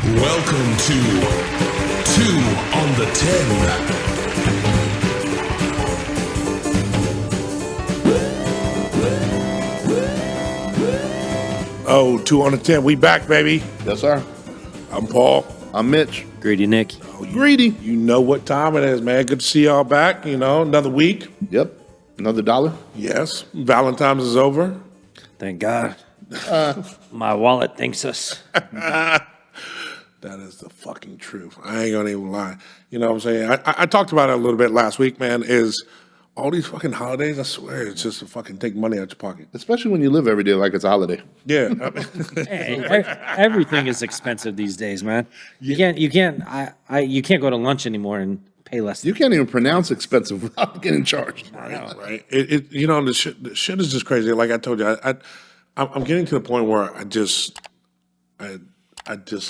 Welcome to 2 on the 10. Oh, 2 on the 10. We back, baby. Yes, sir. I'm Paul. I'm Mitch. Greedy Nick. Greedy. You know what time it is, man. Good to see y'all back. You know, another week. Yep. Another $1. Yes. Valentine's is over. Thank God. My wallet thanks us. That is the fucking truth. I ain't gonna even lie. You know what I'm saying? I talked about it a little bit last week, man, is all these fucking holidays, I swear, it's just to fucking take money out your pocket. Especially when you live every day like it's a holiday. Yeah. Hey, everything is expensive these days, man. You can't go to lunch anymore and pay less. You can't even pronounce expensive without getting charged. Right. You know, the shit is just crazy. Like I told you, I'm getting to the point where I just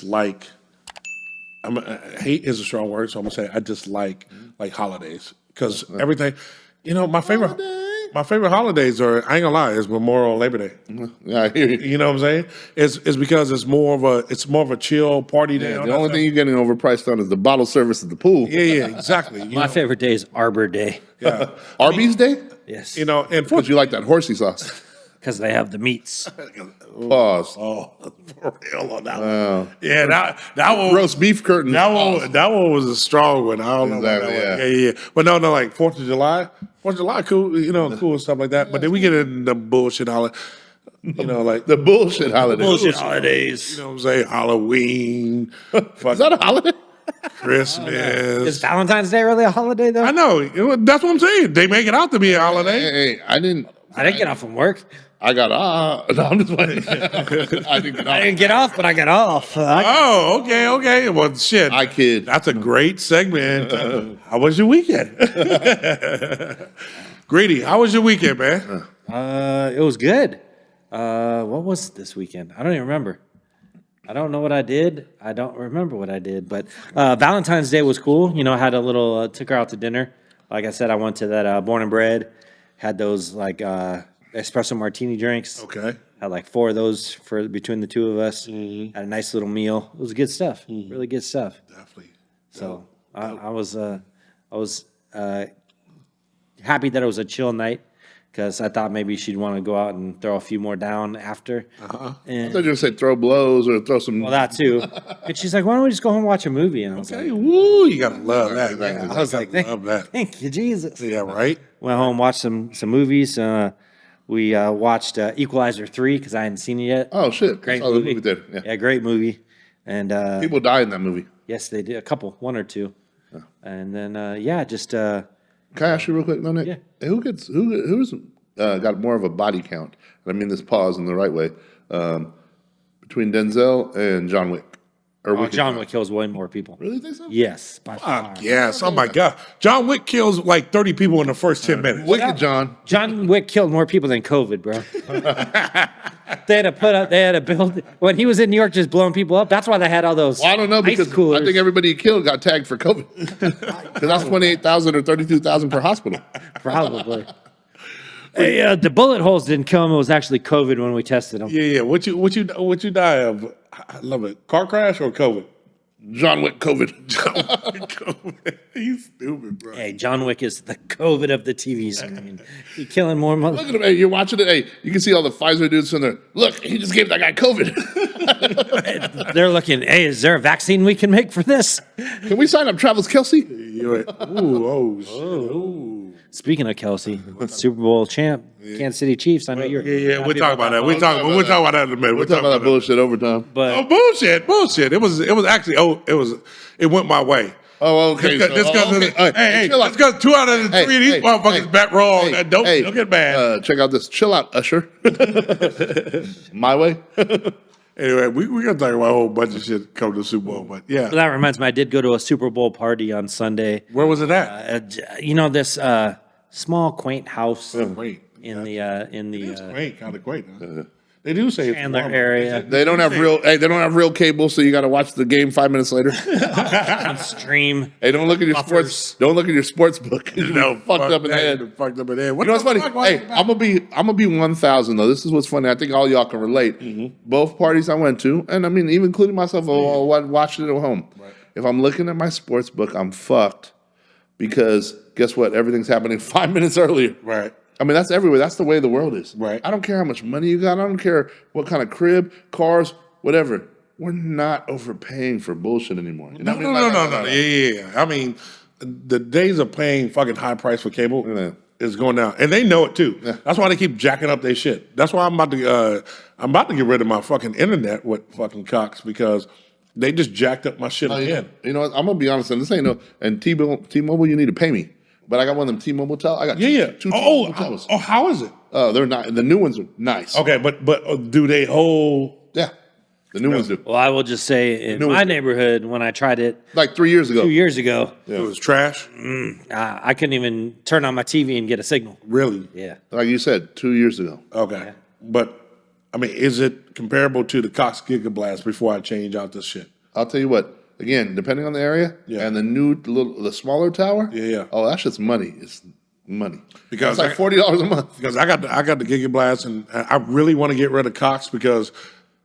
like. Hate is a strong word, so I'm gonna say I dislike like holidays because everything. You know, my favorite holidays are, I ain't gonna lie, is Memorial and Labor Day. Yeah, I hear you. You know what I'm saying? It's because it's more of a chill party day. The only thing you're getting overpriced on is the bottle service at the pool. Yeah, exactly. My favorite day is Arbor Day. Yeah. Arby's Day? Yes. You know, and Because you like that horsey sauce. Because they have the meats. Pause. oh, for real on that one. Yeah, that one. Roast beef curtain. That one was a strong one. I don't know about Exactly, that one. Yeah. But no, like 4th of July. 4th of July, cool, you know, cool and stuff like that. But then we get into the bullshit holiday. You know, like The bullshit holiday. Bullshit holidays. you know what I'm saying? Halloween, Is that a holiday? Christmas. Is Valentine's Day really a holiday, though? I know. That's what I'm saying. They make it out to be a holiday. Hey, I didn't get off from work. I got no, I'm just playing. I I didn't get off, but I got off. Oh, okay. Well, shit. I kid. That's a great segment. How was your weekend? Greedy, how was your weekend, man? It was good. What was it this weekend? I don't even remember. I don't know what I did. I don't remember what I did. But Valentine's Day was cool. You know, I had a little, took her out to dinner. Like I said, I went to that Born and Bred. Had those like espresso martini drinks. Okay. Had like 4 of those for between the two of us. Had a nice little meal. It was good stuff. Really good stuff. Definitely. So I was happy that it was a chill night because I thought maybe she'd want to go out and throw a few more down after. I thought you were going to say throw blows or throw some. Well, that too. And she's like, "Why don't we just go home and watch a movie?" And I was Hey, like, woo, you gotta love that. Exactly. Man. "I was like, Love that. thank you, Jesus." Yeah, right? Went home, watched some movies. We watched Equalizer 3 because I hadn't seen it yet. Oh, shit. Great I saw the movie. there. Yeah. Yeah, great movie. And People die in that movie. yes, they did a couple, 1 or 2. And then just Can I ask you real quick, no, Nick? Yeah. Hey, who's got more of a body count? And I mean this pause in the right way. Between Denzel and John Wick. Or Wicked John Wick kills way more people. Really think so? Yes, by far. Fuck yes. Oh my God. John Wick kills like 30 people in the first 10 minutes. Wicked John. John Wick killed more people than COVID, bro. They had to build when he was in New York just blowing people up. That's why they had all those. Well, I don't know ice because coolers. I think everybody he killed got tagged for COVID. Because that's 28,000 or 32,000 per hospital. Probably. Hey, the bullet holes didn't kill him. It was actually COVID when we tested him. Yeah. What you die of? I love it. Car crash or COVID? John Wick COVID. COVID. You stupid, bro. Hey, John Wick is the COVID of the TV screen. He killing more Look mother. at him. Hey, you're watching it. Hey, you can see all the Pfizer dudes in there. Look, he just gave that guy COVID. They're looking. Hey, is there a vaccine we can make for this? Can we sign up Travis Kelsey? You're right. Ooh. Speaking of Kelsey, Super Bowl champ, Kansas City Chiefs. I know you're. Yeah. We'll talk about that. We'll talk about that in a minute. We're talking about that bullshit overtime. But Oh, bullshit. It was actually, it went my way. Oh, okay. Hey, chill let's out. go 2 out of the 3 of these motherfuckers bet wrong. Don't get mad. Check out this. Chill out, Usher. My way. Anyway, we're going to talk about a whole bunch of shit come to the Super Bowl, but yeah. that reminds me, I did go to a Super Bowl party on Sunday. Where was it at? This small quaint house Great. in the It's quaint, kind of quaint. Huh? They do say it's Chandler warmer. area. They don't have real cable, so you got to watch the game 5 minutes later. On stream. Hey, don't look at your Buffers. sports. Don't look at your sports book. You know, fucked up in the head. Fucked up in the head. You know what's funny? Hey, I'm gonna be 1,000 though. This is what's funny. I think all y'all can relate. Both parties I went to, and I mean, even including myself, watching it at home. Right. If I'm looking at my sports book, I'm fucked because guess what? Everything's happening 5 minutes earlier. Right. I mean, that's everywhere. That's the way the world is. Right. I don't care how much money you got. I don't care what kind of crib, cars, whatever. We're not overpaying for bullshit anymore. You know No, what I mean? no. Yeah. I mean, the days of paying fucking high price for cable is going down, and they know it too. Yeah. That's why they keep jacking up their shit. That's why I'm about to get rid of my fucking internet with fucking Cox because they just jacked up my shit again. You know what? I'm gonna be honest, and this ain't no. And T-Mobile, you need to pay me. But I got one of them T-Mobile towers. I got two T-Mobile towers. Oh, how is it? They're not. The new ones are nice. Okay, but do they hold? Yeah, the new ones do. Well, I will just say in my neighborhood, when I tried it Like 3 years ago. 2 years ago, It was trash. I couldn't even turn on my TV and get a signal. Really? Yeah. Like you said, 2 years ago. Okay, but I mean, is it comparable to the Cox Gigablast before I change out this shit? I'll tell you what. Again, depending on the area and the smaller tower. Yeah. Oh, that shit's money. It's money Because it's like $40 a month. Because I got the Gigablast, and I really want to get rid of Cox because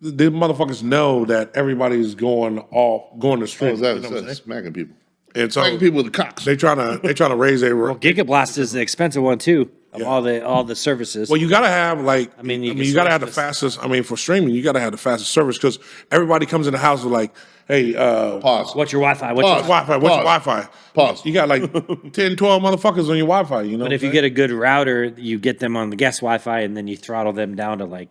the motherfuckers know that everybody's going to stream. Oh, that's smacking people. And so Smacking people with the Cox. they trying to raise their. Gigablast is the expensive one too of all the services. Well, you gotta have you gotta have the switch this. fastest. I mean, for streaming, you gotta have the fastest service because everybody comes in the house with like, hey, Pause. What's your Wi-Fi? Wi-Fi? What's your Wi-Fi? Pause. You got like 10, 12 motherfuckers on your Wi-Fi. You know. But if you get a good router, you get them on the guest Wi-Fi, and then you throttle them down to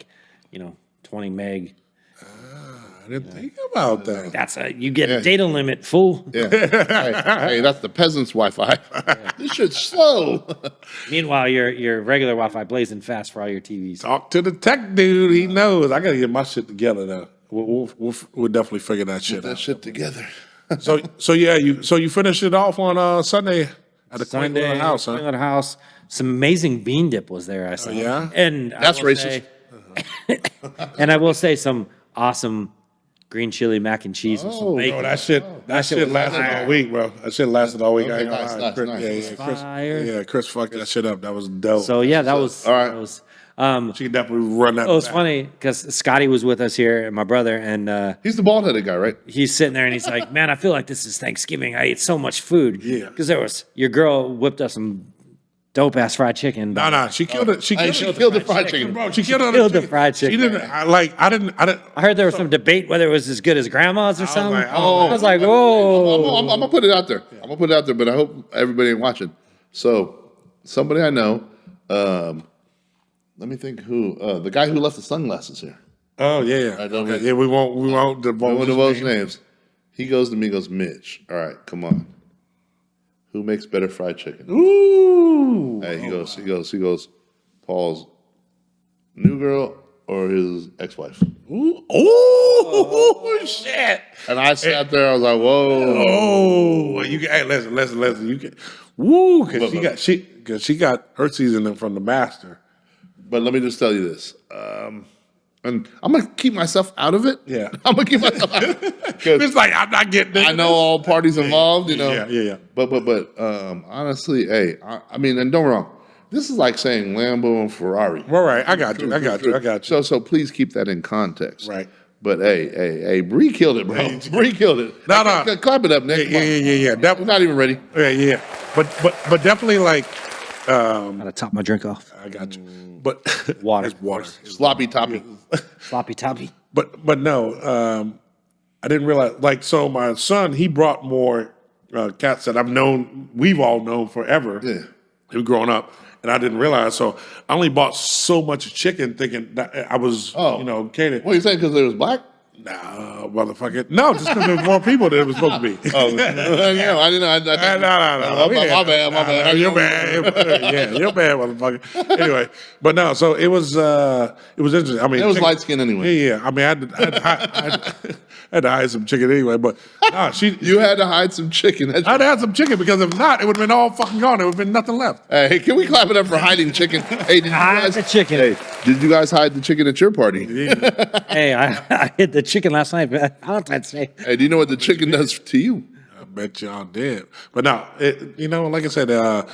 20 meg. I didn't think about that. That's you get a data limit full. Yeah. hey, that's the peasants' Wi-Fi. This shit's slow. Meanwhile, your regular Wi-Fi blazing fast for all your TVs. Talk to the tech dude. He knows. I gotta get my shit together now. We'll definitely figure that shit That out. shit together. So you finished it off on Sunday at the Sunday, Quaint House, huh? Quaint House. Some amazing bean dip was there. I saw. yeah? And That's racist. And I will say some awesome green chili mac and cheese with some bacon. Bro, that shit lasted all week, bro. That shit lasted all week. I ain't gonna nice, lie. nice, Chris, nice. Chris, Fire. Chris fucked that shit up. That was dope. So yeah, that was all right. That was, she can definitely run that. it was back. funny because Scotty was with us here and my brother, and He's the bald-headed guy, right? he's sitting there and he's like, "Man, I feel like this is Thanksgiving. I ate so much food." Yeah. Because your girl whipped up some dope ass fried chicken. No, she killed it. She killed the fried chicken. Bro, she killed, the fried chicken. She didn't. I didn't. I heard there was some debate whether it was as good as grandma's or something. like, I was like, "Whoa!" I'm gonna put it out there. But I hope everybody ain't watching. So, somebody I know. Let me think who. The guy who left the sunglasses here. Oh yeah. I don't Okay, know. yeah, we won't divulge One his of those name. names. He goes to me, goes, Mitch. All right, come on. Who makes better fried chicken? Ooh. Hey, he goes. Paul's new girl or his ex-wife? Ooh. Oh shit. And I sat there. I was like, whoa. Oh, you can. Hey, listen. You can. Woo, because she got her seasoning from the master. But let me just tell you this. And I'm gonna keep myself out of it. Yeah. I'm gonna keep myself out of it. 'Cause It's like I'm not getting it. I know all parties involved, you know. Yeah. But honestly, hey, I mean, and don't get me wrong, this is like saying Lambo and Ferrari. All right, I got you. So please keep that in context. Right. But hey, Bree killed it, bro. Bree killed it. No. Clap it up, Nick. Yeah. We're not even ready. Yeah. But definitely like Gotta top my drink off. I got you. But Water. It's water. Sloppy toppy. Sloppy toppy. But no, I didn't realize. Like, so my son, he brought more cats that we've all known forever. Yeah. We've grown up, and I didn't realize. So I only bought so much chicken, thinking that I was, catered. What are you saying? Because it was black? Nah, motherfucker. No, just because there was more people than it was supposed to be. Oh, yeah, I didn't know. No. My bad. You're bad. Yeah, you're bad, motherfucker. Anyway, but no, so it was interesting. I mean, It was light skin anyway. Yeah. I mean, I had to hide some chicken anyway, but nah, You had to hide some chicken. I'd had some chicken because if not, it would have been all fucking gone. There would have been nothing left. Hey, can we clap it up for hiding chicken? Hey, did you Hide guys the chicken. Hey, did you guys hide the chicken at your party? Hey, I hit the chicken last night, Valentine's Day. Hey, do you know what the chicken does to you? I bet y'all did. But no, like I said,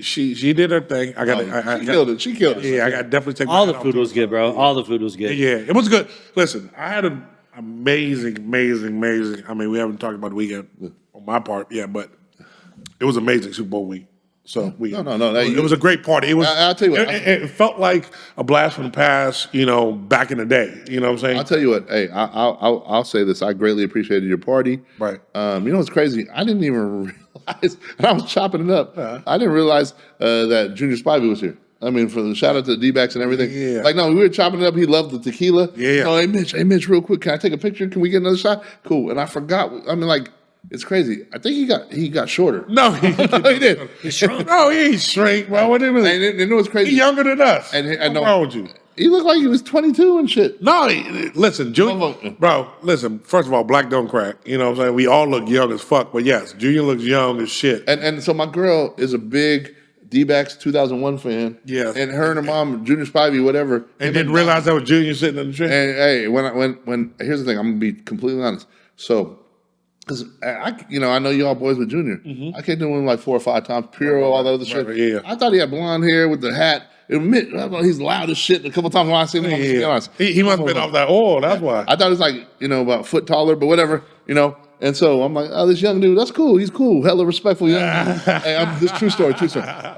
she did her thing. She killed it. She killed it. Yeah, I got definitely take All my the hat food off was good, bro. All the food was good. Yeah, it was good. Listen, I had an amazing. I mean, we haven't talked about the weekend on my part yet, but it was amazing Super Bowl week. So No. It was a great party. It was. I'll tell you what, It felt like a blast from the past. Back in the day. You know what I'm saying? I'll tell you what. Hey, I'll say this. I greatly appreciated your party. Right. You know what's crazy? I didn't even realize, and I was chopping it up. I didn't realize that Junior Spivey was here. I mean, for the shout out to the D-backs and everything. Yeah. Like, no, we were chopping it up. He loved the tequila. Yeah. Oh, hey Mitch, real quick, can I take a picture? Can we get another shot? Cool. And I forgot. I mean, like, it's crazy. I think he got shorter. No, he did. He shrunk. No, he ain't shrink, bro. What And it was crazy. He younger than us. And I What's know- wrong with you? He looked like he was 22 and shit. No, listen, Junior, bro, listen, first of all, black don't crack. You know what I'm saying? We all look young as fuck, but yes, Junior looks young as shit. And so my girl is a big D-backs 2001 fan. Yeah. And her and her mom, Junior Spivey, whatever. And didn't realize that was Junior sitting in the tree. And hey, when here's the thing, I'm gonna be completely honest. So, because I know y'all boys with Junior. I came to him like 4 or 5 times, Puro, all that other shit. yeah. I thought he had blonde hair with the hat. He's loud as shit. A couple times when I seen him, I'm just be honest. He must have been off that oil, that's why. I thought he was like, about a foot taller, but whatever, And so I'm like, oh, this young dude, that's cool. He's cool. Hella respectful young dude. Hey, this true story.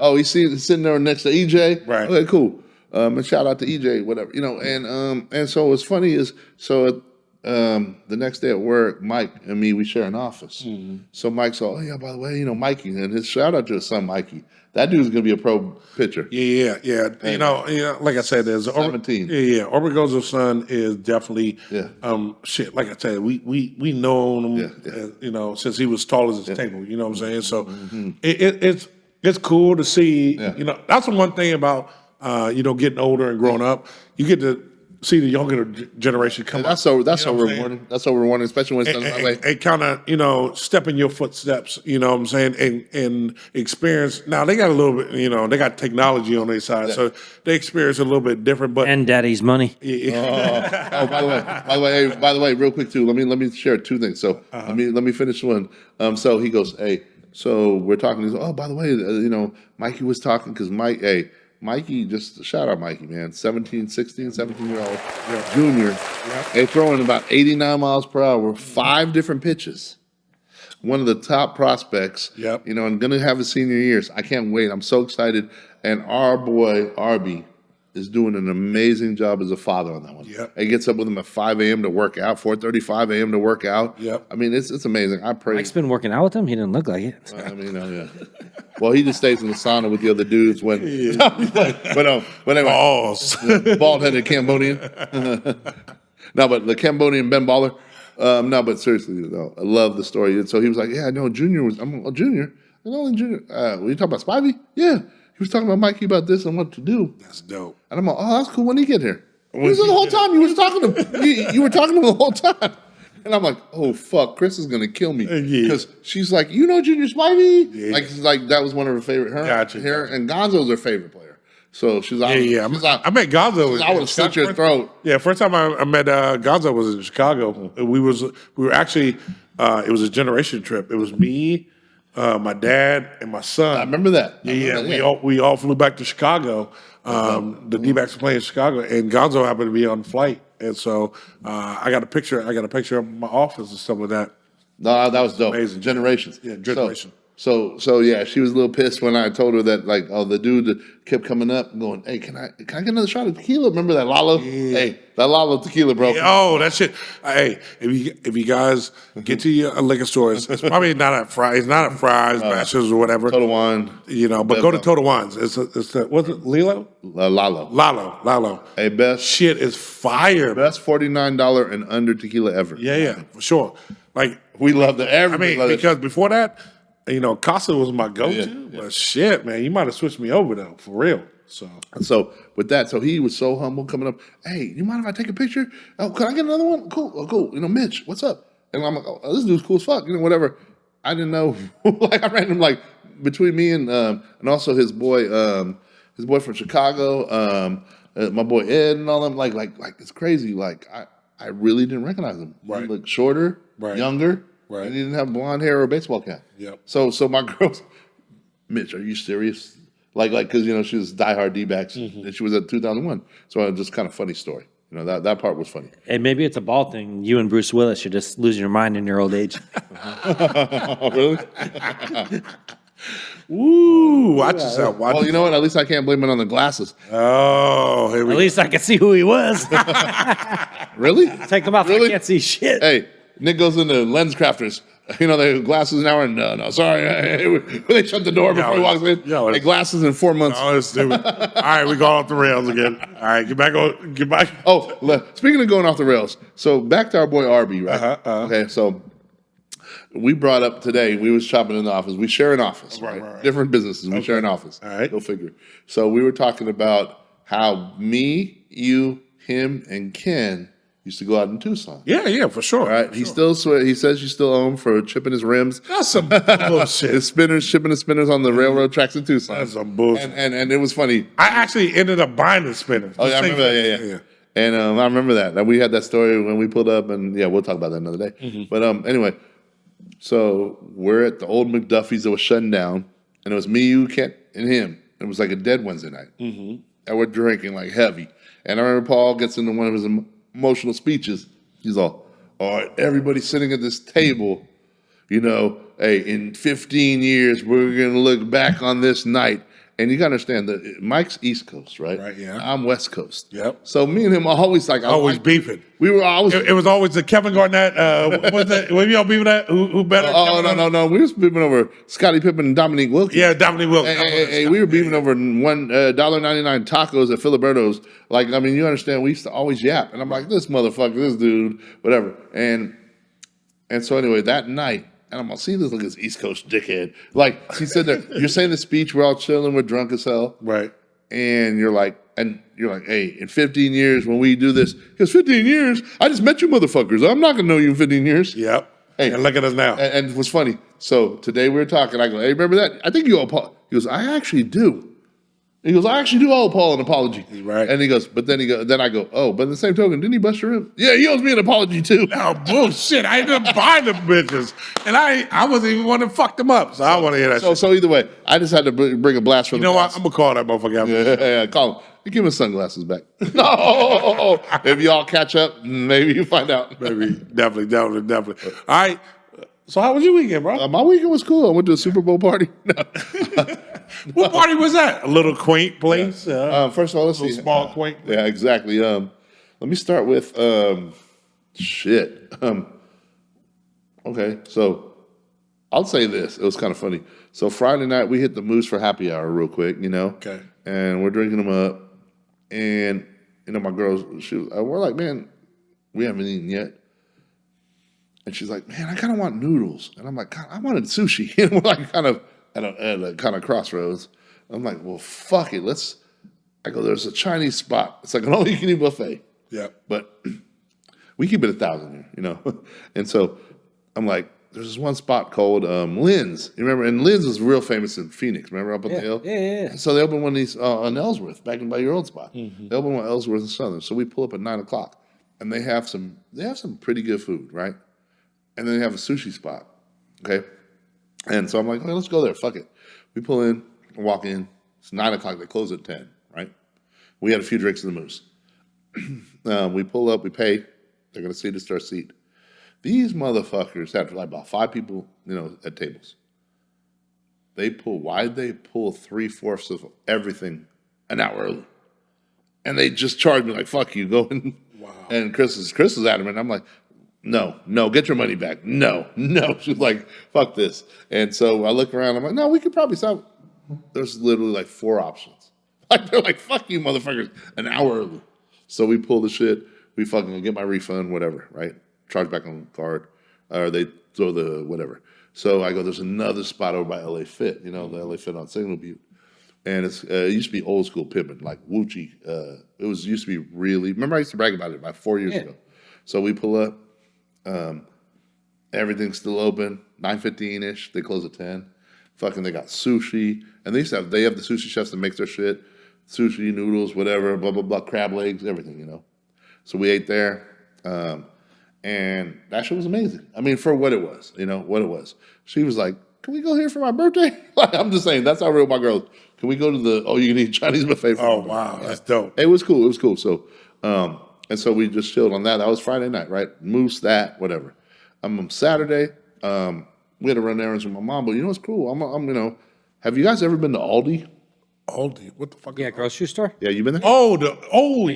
Oh, he's sitting there next to EJ. Right. Okay, cool. And shout out to EJ, whatever, And so what's funny is, the next day at work, Mike and me, we share an office. So Mike's all, oh yeah, by the way, Mikey, and his shout out to his son, Mikey. That dude's gonna be a pro pitcher. Yeah. Like I said, there's 17. Yeah. Orbegozo's son is definitely Yeah. shit. Like I said, we known him since he was tall as his table. You know what I'm saying? So it's cool to see. Yeah. That's the one thing about getting older and growing up. You get to see the younger generation come up. That's so You know what I'm saying? rewarding. That's so rewarding, especially when it's done that way. And kind of, step in your footsteps, you know what I'm saying, and experience. Now, they got a little bit, they got technology on their side, so they experience a little bit different. But And daddy's money. By the way, real quick too. Let me share 2 things. So let me finish one. So he goes, hey. So we're talking. He's oh, by the way, Mikey was talking because Mikey, just shout out Mikey, man. 17-year-old junior. They throwing about 89 miles per hour, 5 different pitches. One of the top prospects. Yep. And going to have his senior years. I can't wait. I'm so excited. And our boy, Arby, is doing an amazing job as a father on that one. Yep. He gets up with him at 5 a.m. to work out, 4:35 a.m. to work out. Yep. I mean, it's amazing. I pray. Mike's been working out with him. He didn't look like it. I mean, yeah. Well, he just stays in the sauna with the other dudes when. But anyway, bald-headed Cambodian. No, but the Cambodian Ben Baller. No, but seriously, I love the story. And so he was like, "Yeah, I know Junior I'm a Junior. I know Junior. Were you talking about Spivey? Yeah, he was talking about Mikey about this and what to do. that's dope. And I'm like, oh, that's cool. When did he get here? He was there the whole time. You was talking to him. You were talking to him the whole time. And I'm like, oh fuck, Chris is gonna kill me because she's like, Junior Spivey. Yeah. Like that was one of her favorite. Gotcha. Her and Gonzo's her favorite player. So she's like, I met Gonzo. I would have slit your throat. Yeah, first time I met Gonzo was in Chicago. We were actually it was a generation trip. It was me, my dad, and my son. I remember that. We all flew back to Chicago. The D-backs were playing in Chicago, and Gonzo happened to be on the flight, and so I got a picture. I got a picture of my office and stuff like that. No, that was dope. Amazing. Generations. Yeah, generation. So yeah, she was a little pissed when I told her that the dude that kept coming up and going, hey, can I get another shot of tequila? Remember that Lalo? Hey, that Lalo tequila, bro. Oh, that shit. Hey, if you guys get to your liquor stores, it's probably not at Fry's. It's not at Fry's, Bashers, or whatever. Total Wine. But go to Total Wines. It's what's it? Lilo? Lalo. Lalo. Hey, best Shit is fire. best $49 and under tequila ever. Yeah, for sure. Like We love the I everybody. mean, love it. because before that, Casa was my go-to. Yeah. But shit, man, you might have switched me over though, for real. So with that, so he was so humble coming up. Hey, you mind if I take a picture? Oh, can I get another one? Cool. Oh, cool. Mitch, what's up? And I'm like, oh, this dude's cool as fuck. Whatever. I didn't know. Like I ran him between me and also his boy from Chicago, my boy Ed and all them. Like it's crazy. Like I really didn't recognize him. Right. He looked shorter, younger, Right. and he didn't have blonde hair or a baseball cap. Yep. So my girls, Mitch, are you serious? Because she was diehard D-backs, and she was at 2001. So just kind of funny story. That part was funny. And maybe it's a ball thing. You and Bruce Willis, you're just losing your mind in your old age. Oh, really? Ooh, watch yourself. Watch Well, you know what? At least I can't blame it on the glasses. Oh, here we At go. least I can see who he was. Really? Take them off. Really? I can't see shit. Hey, Nick goes into Lens Crafters. They glasses now and no, sorry. They shut the door before he walks in. Hey, glasses in 4 months. Oh, that's stupid. All right, we go off the rails again. All right, get back. Oh, speaking of going off the rails, so back to our boy Arby, right? Okay, so we brought up today, we was shopping in the office. We share an office, right? Different businesses, we share an office. All right. Go figure. So we were talking about how me, you, him, and Ken used to go out in Tucson. Yeah, for sure. All right. He says you still owe him for chipping his rims. That's some bullshit. His spinners, shipping his spinners on the railroad tracks in Tucson. That's some bullshit. And it was funny. I actually ended up buying the spinners. Oh, yeah, I remember that. Yeah. And I remember that. We had that story when we pulled up, and we'll talk about that another day. But anyway, so we're at the old McDuffie's that was shutting down, and it was me, you, Kent, and him. It was like a dead Wednesday night. And we're drinking like heavy. And I remember Paul gets into one of his emotional speeches. He's all right, everybody sitting at this table, hey, in 15 years, we're going to look back on this night. And you got to understand that Mike's East Coast, right? Right, yeah. I'm West Coast. Yep. So me and him are always beefing. We were always. It was always the Kevin Garnett. What was that? Were y'all beefing that? Who better? Oh, no. We were beefing over Scottie Pippen and Dominique Wilkins. Yeah, Dominique Wilkins. Hey, we were beefing over $1.99 tacos at Filiberto's. You understand, we used to always yap. And I'm like, this motherfucker, this dude, whatever. And so anyway, that night, and I'm like, see this, look at this East Coast dickhead. Like, he said there, you're saying the speech, we're all chilling, we're drunk as hell. Right. And you're like, hey, in 15 years when we do this, because 15 years, I just met you motherfuckers. I'm not going to know you in 15 years. Yep. Hey, and look at us now. And it was funny. So today we were talking. I go, hey, remember that? I think you owe Paul. He goes, I actually do. He goes, I actually do owe Paul an apology. Right. And he goes, then I go, oh, but in the same token, didn't he bust your rib? Yeah, he owes me an apology too. Oh, bullshit. I ended up buying the bitches. And I wasn't even one that fucked them up. So I want to hear that shit. So either way, I just had to bring a blast from You know what? I'm going to call that motherfucker out. Yeah, call him. You give him his sunglasses back. No. If y'all catch up, maybe you find out. Maybe. Definitely. All right. So how was your weekend, bro? My weekend was cool. I went to a Super Bowl party. What party was that? A little quaint place? First of all, let's see. Small, quaint. Yeah, exactly. Let me start with shit. Okay, so I'll say this. It was kind of funny. So Friday night we hit the Moose for happy hour real quick, Okay. and we're drinking them up, and my girls, we're like, man, we haven't eaten yet. And she's like, man, I kind of want noodles. And I'm like, God, I wanted sushi. And we're like kind of at a kind of crossroads. I'm like, well, fuck it. I go, there's a Chinese spot. It's like an all-you-can-eat buffet. Yeah. But we keep it 1,000 here, And so I'm like, there's this one spot called Lynn's. You remember? And Lynn's was real famous in Phoenix. Remember up on the hill? Yeah. So they opened one of these on Ellsworth, back by your old spot. They opened one at Ellsworth and Southern. So we pull up at 9 o'clock. And they have some pretty good food, right? And then they have a sushi spot, okay? And so I'm like, okay, let's go there. Fuck it. We pull in, walk in. It's 9 o'clock. They close at 10, right? We had a few drinks in the Moose. We pull up. We pay. They're going to seat us to our seat. These motherfuckers had like about 5 people, at tables. why'd they pull 3/4 of everything an hour early? And they just charged me like, fuck you, go in. Wow. And Chris is adamant. I'm like, no, get your money back. No. She's like, fuck this. And so I look around, I'm like, no, we could probably stop. There's literally like 4 options. Like they're like, fuck you, motherfuckers, an hour early. So we pull the shit, we fucking get my refund, whatever, right? Charge back on the card. Or they throw the whatever. So I go, there's another spot over by LA Fit, the LA Fit on Signal Butte. And it used to be old school pimping, like Wuchi. Used to be really. Remember, I used to brag about it about 4 years ago. So we pull up, everything's still open, 9:15 ish. They close at 10. Fucking, they got sushi, and they have the sushi chefs that make their shit, sushi noodles, whatever, blah blah blah, crab legs, everything. So we ate there, and that shit was amazing. I mean, for what it was, what it was. She was like, "Can we go here for my birthday?" Like, I'm just saying, that's how real my girl is. Can we go to the all-you-can-eat Chinese buffet? Oh, wow. That's dope. It was cool. So, and so we just chilled on that. That was Friday night, right? Moose, that, whatever. Saturday, we had to run errands with my mom. But you know what's cool? Have you guys ever been to Aldi? Aldi, what the fuck? Yeah, grocery store. Yeah, you been there? Yeah.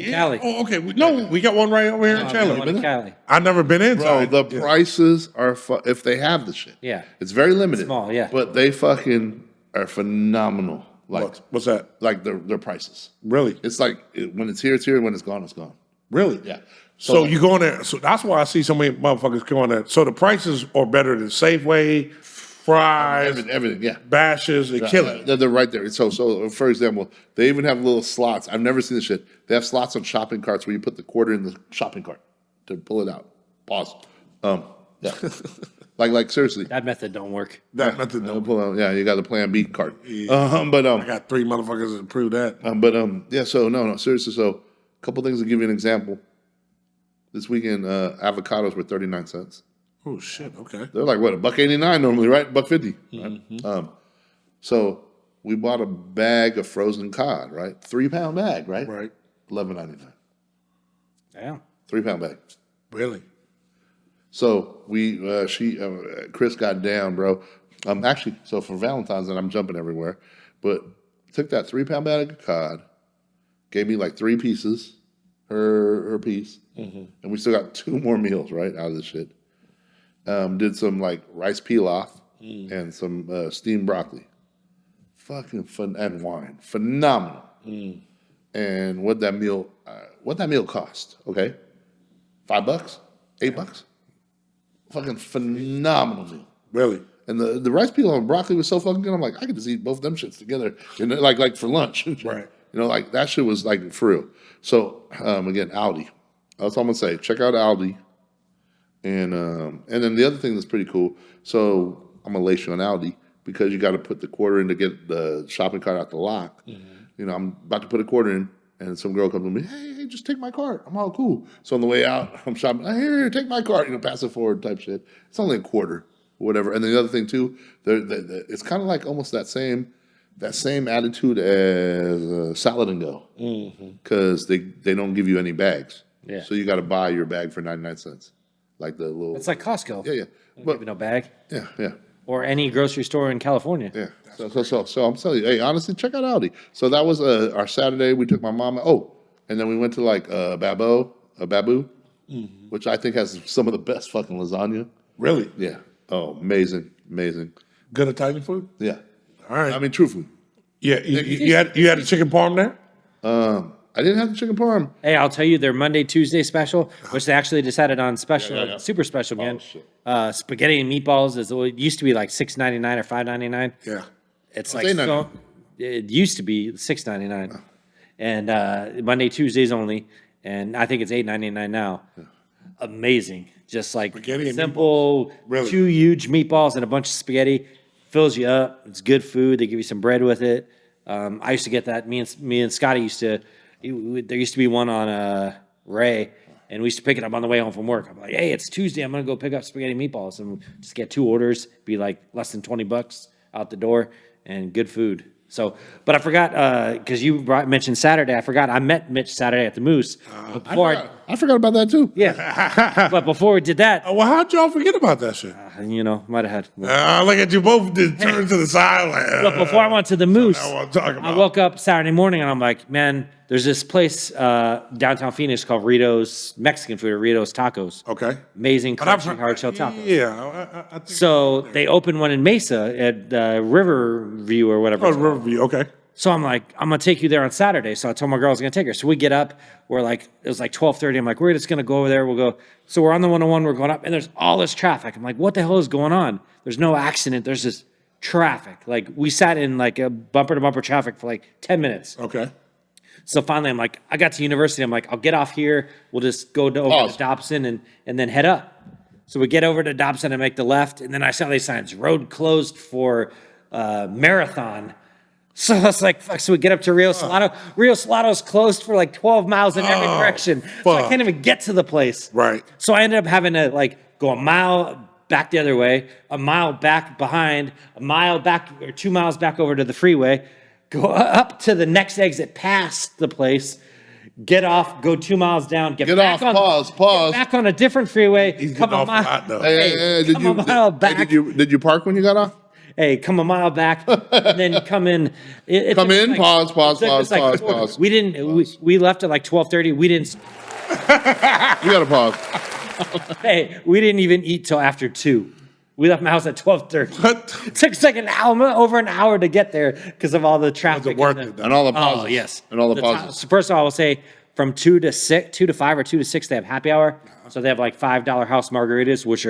Cali. Oh, okay. We got one right over here in Cali. One in Cali. I've never been inside. Bro, the prices are, if they have the shit. Yeah. It's very limited. Small, yeah. But they fucking are phenomenal. Like, What's that? like their prices. Really? It's like, when it's here, it's here. When it's gone, it's gone. Really? Yeah. So you go in there. So that's why I see so many motherfuckers going there. So the prices are better than Safeway, Fry's, everything, yeah. Bashes. They kill it. They're right there. So for example, they even have little slots. I've never seen this shit. They have slots on shopping carts where you put the quarter in the shopping cart to pull it out. Pause. Yeah. like seriously. That method don't work. That method don't. Pull out, yeah, you got the Plan B cart. I got 3 motherfuckers that prove that. Yeah. So no, seriously. So a couple things to give you an example. This weekend, avocados were 39 cents. Oh shit! Okay. They're like what, $1.89 normally, right? $1.50. Right? So we bought a bag of frozen cod, right? 3-pound bag, right? Right. $11.99. Damn. 3-pound bag. Really? So Chris got down, bro. Actually, so for Valentine's, and I'm jumping everywhere, but took that 3-pound bag of cod, gave me like 3 pieces, her piece, and we still got 2 more meals, right, out of this shit. Did some like rice pilaf and some steamed broccoli. Fucking fun, and wine. Phenomenal. And what that meal cost, okay? $5? $8? Fucking phenomenal meal. Really? And the rice pilaf and broccoli was so fucking good. I'm like, I could just eat both them shits together, like for lunch. Right. Like that shit was like for real. So again, Aldi. That's all I'm gonna say. Check out Aldi. And then the other thing that's pretty cool. So I'm gonna lace you on Aldi because you got to put the quarter in to get the shopping cart out the lock. I'm about to put a quarter in, and some girl comes to me, hey, just take my cart. I'm all cool. So on the way out, I'm shopping. Here, take my cart. Pass it forward type shit. It's only a quarter, or whatever. And then the other thing too, it's kind of like almost that same attitude as Salad and Go, because they don't give you any bags. Yeah. So you got to buy your bag for 99 cents, like the little. It's like Costco. Yeah. Don't give you no bag. Yeah. Or any grocery store in California. Yeah. So I'm telling you, hey, honestly, check out Aldi. So that was our Saturday. We took my mom. And then we went to like Babu, which I think has some of the best fucking lasagna. Really? Yeah. Oh, amazing. Good Italian food? Yeah. All right. I mean, true food. Yeah. You had a chicken parm there? I didn't have the chicken parm. Hey, I'll tell you their Monday, Tuesday special, which they actually decided on special, Yeah. super special again. shit. Spaghetti and meatballs it used to be like $6.99 or $5.99. Yeah. It's It's like $8.99. it used to be $6.99, and Monday, Tuesdays only, and I think it's $8.99 now. Amazing, just like Spaghetti and simple, Really? 2 huge meatballs and a bunch of spaghetti, fills you up. It's good food. They give you some bread with it. I used to get that. Me and Scotty used to. There used to be one on Ray, and we used to pick it up on the way home from work. I'm like, hey, it's Tuesday. I'm gonna go pick up spaghetti meatballs, and just get 2 orders. Be like less than $20 out the door, and good food. So, but I forgot because you mentioned Saturday. I forgot I met Mitch Saturday at the Moose. But before I forgot about that too. Yeah. But before we did that, Well, how'd y'all forget about that shit? might have had. Look at you both did turn to the side. Like, But before I went to the Moose, that's what I'm talking about. I woke up Saturday morning and I'm like, man, there's this place downtown Phoenix called Rito's Mexican food or Rito's Tacos. Okay. Amazing But I've crunchy heard- hard shell tacos. Yeah. I think So they opened one in Mesa at Riverview or whatever. Oh, it's called. Riverview. Okay. So I'm like, I'm gonna take you there on Saturday. So I told my girl I was gonna take her. So we get up. We're like, it was like 12:30. I'm like, we're just gonna go over there. We'll go. So we're on the 101. We're going up, and there's all this traffic. I'm like, what the hell is going on? There's no accident. There's just traffic. Like we sat in like a bumper to bumper traffic for like 10 minutes. Okay. So finally, I'm like, I got to university. I'm like, I'll get off here. We'll just go over to Dobson and then head up. So we get over to Dobson and make the left, and then I saw these signs: road closed for marathon. So I was like, fuck. So we get up to Rio Salado. Rio Salado's closed for like 12 miles in every direction. So I fuck. can't even get to the place. Right. So I ended up having to like go a mile back the other way, a mile back behind, a mile back or 2 miles back over to the freeway, go up to the next exit past the place, get off, go 2 miles down, get back off, on, pause. get back on a different freeway, He's come getting a off a mile. lot, though. Hey, come a mile back. Did you park when you got off? Hey, come a mile back, and then come in. It Come took in, like- pause, it took us like pause. We didn't. We left at like 12:30. We didn't. You got to pause. Hey, we didn't even eat till after 2. We left my house at 12:30. What? It took us like over an hour to get there because of all the traffic. worth and it, the- And all the pauses. Oh yes, And all the ti- pauses. So first of all, I will say from 2 to 6, 2 to 5, or 2 to 6, they have happy hour. So they have like $5 house margaritas, which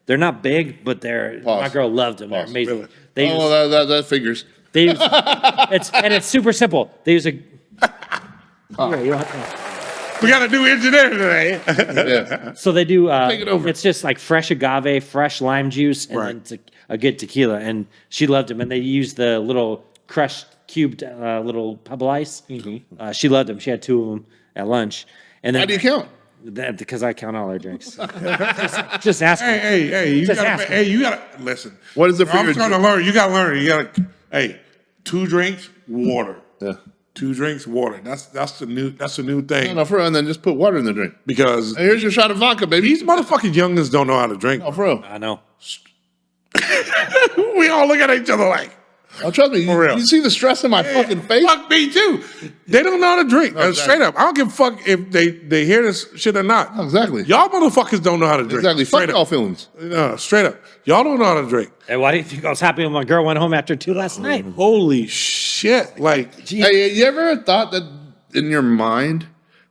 they're not big, but they're Pause. my girl loved them. They're Pause. amazing. Really? They use, Oh, well, that figures. they use it's super simple. They use a. Yeah, you don't have to- We got to do engineering today. Yeah. So they do. Take it over. It's just like fresh agave, fresh lime juice, and Right. then a good tequila. And she loved them. And they used the little crushed cubed little pebble ice. Mm-hmm. She loved them. She had 2 of them at lunch. And then How do you count? because I count all our drinks. just ask. Me. Hey, you Just gotta, ask me. hey, you gotta listen. What is it for I'm your trying to learn. You gotta learn. You gotta. Hey, 2 drinks, water. Yeah. 2 drinks, water. That's the new thing. No, for real, and then just put water in the drink. Because Hey, here's your shot of vodka, baby. these motherfucking youngins don't know how to drink. Oh, for real. I know. We all look at each other like, Oh, trust me. For real. You see the stress in my fucking face? fuck me too. They don't know how to drink. exactly. Straight up. I don't give a fuck if they hear this shit or not. Exactly. Y'all motherfuckers don't know how to drink. Exactly. Fuck Straight y'all up. feelings. No, straight up. Y'all don't know how to drink. Hey, why do you think I was happy when my girl went home after 2 last night? Holy shit. Like, Hey, you ever thought that in your mind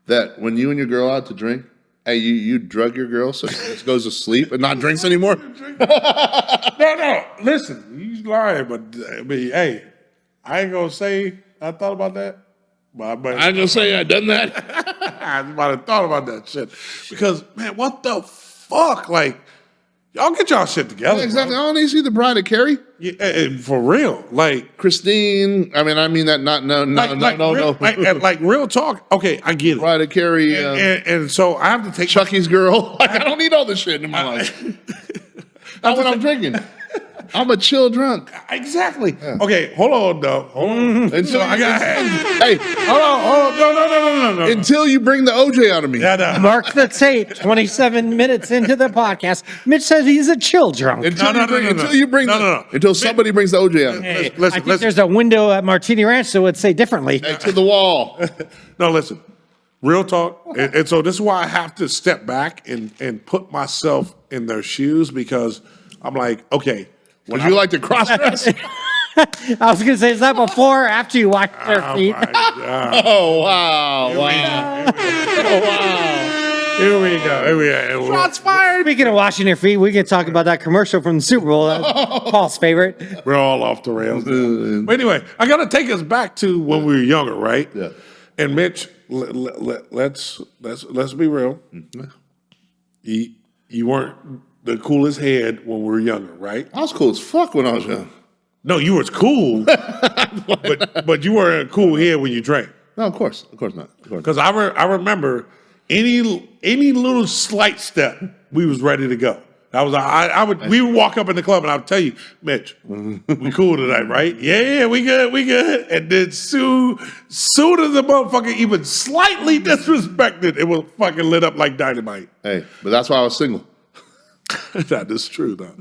that when you and your girl out to drink, hey, you drug your girl so she just goes to sleep and not drinks anymore? no. Listen, he's lying, but I mean, hey, I ain't gonna say I thought about that. But I just say I done that. I might have thought about that shit. Because, man, what the fuck? Like, y'all get y'all shit together. Exactly. bro. I don't need to see the bride of Carrie. Yeah, for real. Like, Christine. I mean that. Not no. real, like real talk. Okay, I get it. Bride of Carrie. And so I have to take Chucky's girl. Like I don't need all this shit in my life. That's what I'm drinking. I'm a chill drunk. Exactly. Okay, hold on, though. Hold on. Until I got. hey, Hold on. No. until you bring the OJ out of me. Yeah, no. Mark the tape. 27 minutes into the podcast, Mitch says he's a chill drunk. Until No. until somebody brings the OJ out of me. Hey, listen, I think there's a window at Martini Ranch that would say differently. Hey, to the wall. No, listen. Real talk. And so this is why I have to step back and put myself in their shoes because I'm like, okay. Would you like to cross dress? I was going to say, is that before or after you wash their Oh, feet? my God. Oh wow! Here we go. Shots fired. Speaking of washing your feet, we can talk about that commercial from the Super Bowl. That's Paul's favorite. We're all off the rails. But anyway, I got to take us back to when we were younger, right? Yeah. And Mitch, let's be real. You weren't the coolest head when we were younger, right? I was cool as fuck when I was young. No, you was cool, but you weren't a cool head when you drank. No, of course not. Because I remember any little slight step, we was ready to go. That was we would walk up in the club and I would tell you, Mitch, we cool tonight, right? Yeah, we good. And then soon as the motherfucker even slightly disrespected, it was fucking lit up like dynamite. Hey, but that's why I was single. That is true though.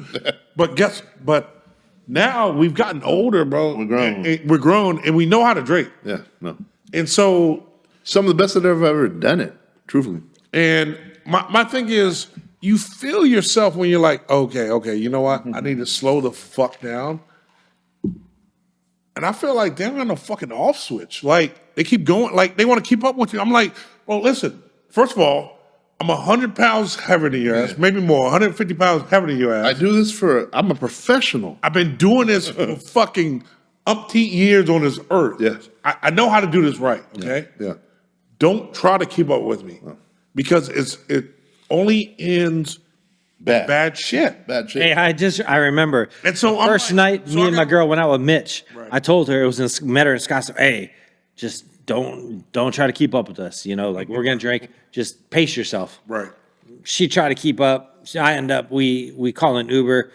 But now we've gotten older, bro. We're grown. We're grown and we know how to drink. Yeah, no. And so Some of the best that have ever done it, truthfully. and my thing is, you feel yourself when you're like, okay, you know what? I need to slow the fuck down. And I feel like they don't got no fucking off switch. Like, they keep going, like, they want to keep up with you. I'm like, well, listen, first of all, I'm 100 pounds heavier than your ass, maybe more, 150 pounds heavier than your ass. I do this I'm a professional. I've been doing this for fucking umpteen years on this earth. Yeah. I know how to do this right, okay? Yeah. Don't try to keep up with me because it only ends bad shit. Bad shit. Hey, I remember. And so I'm first like- night, so me I and my got- girl went out with Mitch. Right. I told her met her in Scottsdale. Hey, just don't try to keep up with us. You know, like we're gonna drink. Just pace yourself. Right. She tried to keep up. I end up we call an Uber.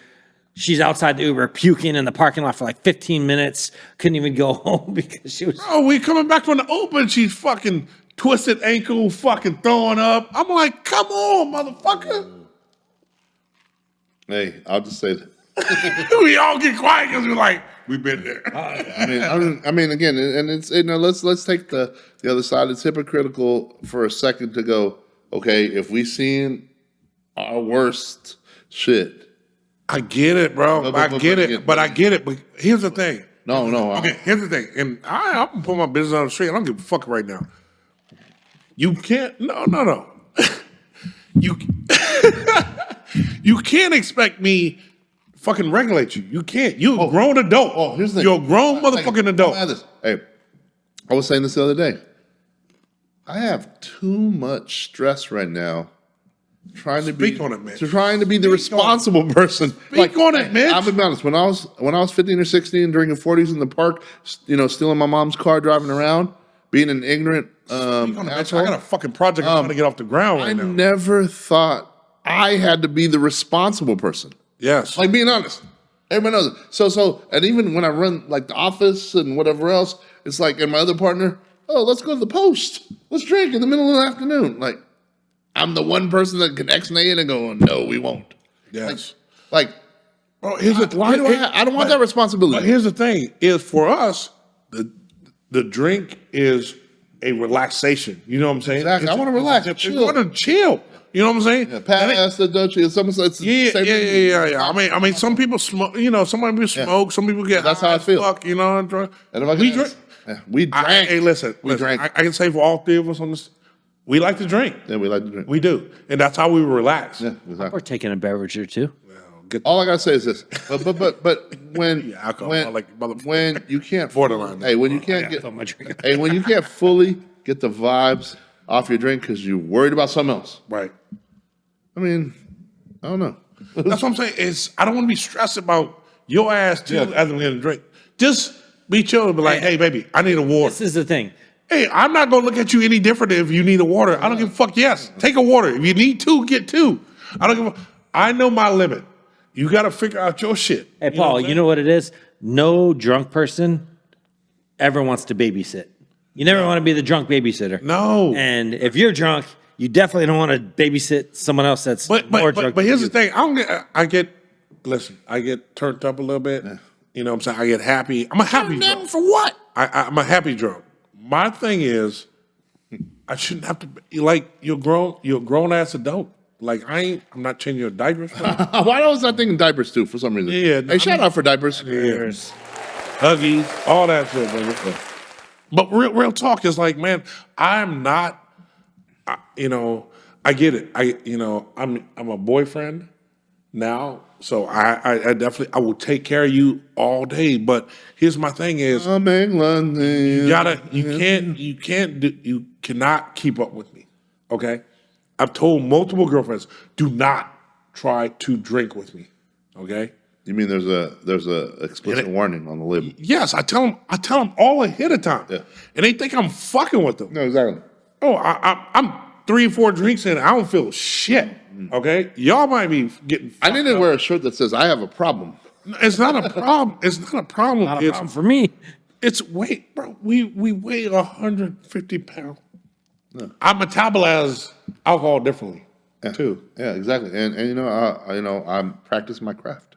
She's outside the Uber puking in the parking lot for like 15 minutes. Couldn't even go home because she was. Oh, we coming back from the open. She's fucking twisted ankle, fucking throwing up. I'm like, come on, motherfucker. Hey, I'll just say that. We all get quiet because we're like, we've been there. I mean, again, and it's let's take the other side. It's hypocritical for a second to go, okay, if we seen our worst shit. I get it, bro. But I get it. But here's the thing. No. Okay, here's the thing. And I'm going to put my business on the street. I don't give a fuck right now. You can't, no. You can't expect me fucking regulate you. You can't. You're a grown adult. Oh, here's the thing. You're a grown motherfucking adult. Hey, I was saying this the other day. I have too much stress right now. Speak on it, Mitch. Trying to be the responsible person. Speak on it, Mitch. I'll be honest. When I was 15 or 16, drinking 40s in the park, stealing my mom's car, driving around, being an ignorant Speak on it, Mitch. asshole. I got a fucking project I'm trying to get off the ground right I now. never thought I had to be the responsible person. Yes. Like being honest. Everybody knows it. So, and even when I run like the office and whatever else, it's like, and my other partner, oh, let's go to the post. Let's drink in the middle of the afternoon. Like, I'm the one person that can X-nay it and go, no, we won't. Yes. Like, Well, why do I don't want that responsibility. But here's the thing: is for us, the drink is a relaxation. You know what I'm saying? Exactly. I wanna relax, I chill. want to chill. You know what I'm saying? Pass the Dutchie. It's Yeah. I mean, some people smoke. You know, some people smoke. Some people get. That's high how I as feel. fuck, you know, And if I we can- drink. Yeah, we drank. Hey, listen. drank. I can say for all three of us on this, we like to drink. Yeah, we like to drink. We do, and that's how we relax. Yeah, exactly. We're taking a beverage or two. All I gotta say is this. But when Yeah, alcoholic motherfucker. when you can't Borderline. Hey, when you can't I thought my drink. hey, when you can't fully get the vibes off your drink because you're worried about something else. Right. I mean, I don't know. That's what I'm saying. I don't want to be stressed about your ass too as I'm getting a drink. Just be chill and be like, hey, baby, I need a water. This is the thing. Hey, I'm not gonna look at you any different if you need a water. I don't give a fuck. Yes, take a water. If you need two, get two. I don't give a. I know my limit. You got to figure out your shit. Hey, Paul, you know what it is? No drunk person ever wants to babysit. You never want to be the drunk babysitter. No. And if you're drunk, you definitely don't want to babysit someone else that's more drunk. But here's the thing. I get turned up a little bit. You know what I'm saying? I get happy. I'm a happy drunk. For what? I'm a happy drunk. My thing is, I shouldn't have to be like you're a grown ass adult. Like I'm not changing your diapers. Why was I thinking diapers too for some reason? Yeah, Hey, shout out for diapers. Huggies, all that shit, baby. But real talk is like, man, I'm not. I get it. I'm a boyfriend now, so I definitely I will take care of you all day. But here's my thing: is you cannot keep up with me. Okay, I've told multiple girlfriends, do not try to drink with me. Okay. You mean there's a explicit warning on the label? Yes, I tell them all ahead of time, Yeah. and they think I'm fucking with them. No, exactly. Oh, I'm 3 or 4 drinks in, I don't feel shit. Okay, y'all might be getting. I need to wear a shirt that says "I have a problem." It's not a problem. It's not a problem. Not a problem for me. It's weight, bro. We weigh 150 pounds. I metabolize alcohol differently too. Yeah, exactly. And I'm practicing my craft.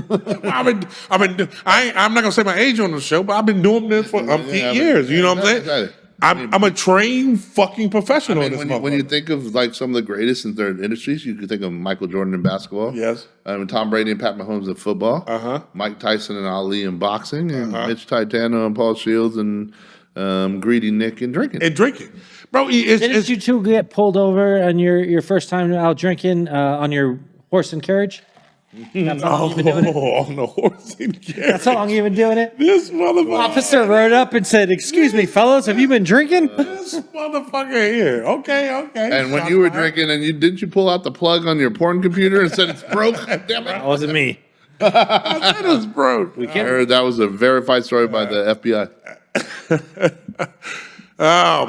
I'm not gonna say my age on the show, but I've been doing this for 8 years. You know what I'm saying? Exactly. I'm a trained fucking professional. I mean, when you think of like some of the greatest in their industries, you could think of Michael Jordan in basketball. Yes. Tom Brady and Pat Mahomes in football. Mike Tyson and Ali in boxing. And Mitch Titano and Paul Shields and Greedy Nick in drinking. Bro, Didn't you two get pulled over on your first time out drinking on your horse and carriage? That's how long you've been doing it? on the horse and carriage. That's how long you've been doing it? This motherfucker. Officer rode up and said, "Excuse me, fellas, have you been drinking?" This motherfucker here. Okay. And when you were drinking, and didn't you pull out the plug on your porn computer and said it's broke? Damn That it! wasn't me. That is broke. I heard that was a verified story by the FBI.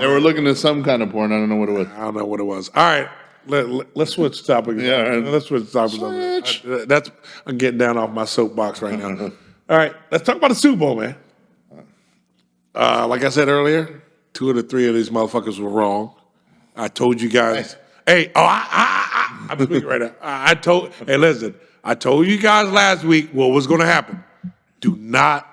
They were looking at some kind of porn. I don't know what it was. I don't know what it was. All right. Let's switch topics. Yeah. Let's switch topics. I'm getting down off my soapbox right now. All right. Let's talk about the Super Bowl, man. Like I said earlier, 2 of the 3 of these motherfuckers were wrong. I told you guys. I'm speaking right now. Listen. I told you guys last week what was going to happen. Do not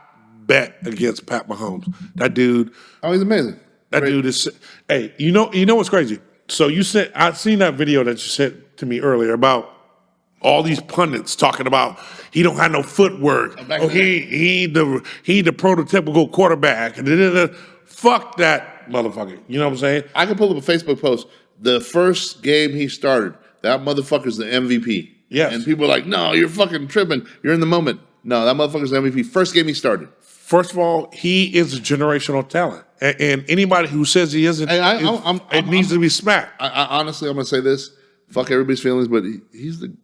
bet against Pat Mahomes. That dude. Oh, he's amazing. That dude is. Hey, you know what's crazy? So I seen that video that you sent to me earlier about all these pundits talking about he don't have no footwork. He the prototypical quarterback. Fuck that motherfucker. You know what I'm saying? I can pull up a Facebook post. The first game he started, that motherfucker's the MVP. Yes. And people are like, "No, you're fucking tripping. You're in the moment." No, that motherfucker's the MVP. First game he started. First of all, he is a generational talent, and anybody who says he isn't, it needs to be smacked. I honestly, I'm gonna say this. Fuck everybody's feelings, but he's the.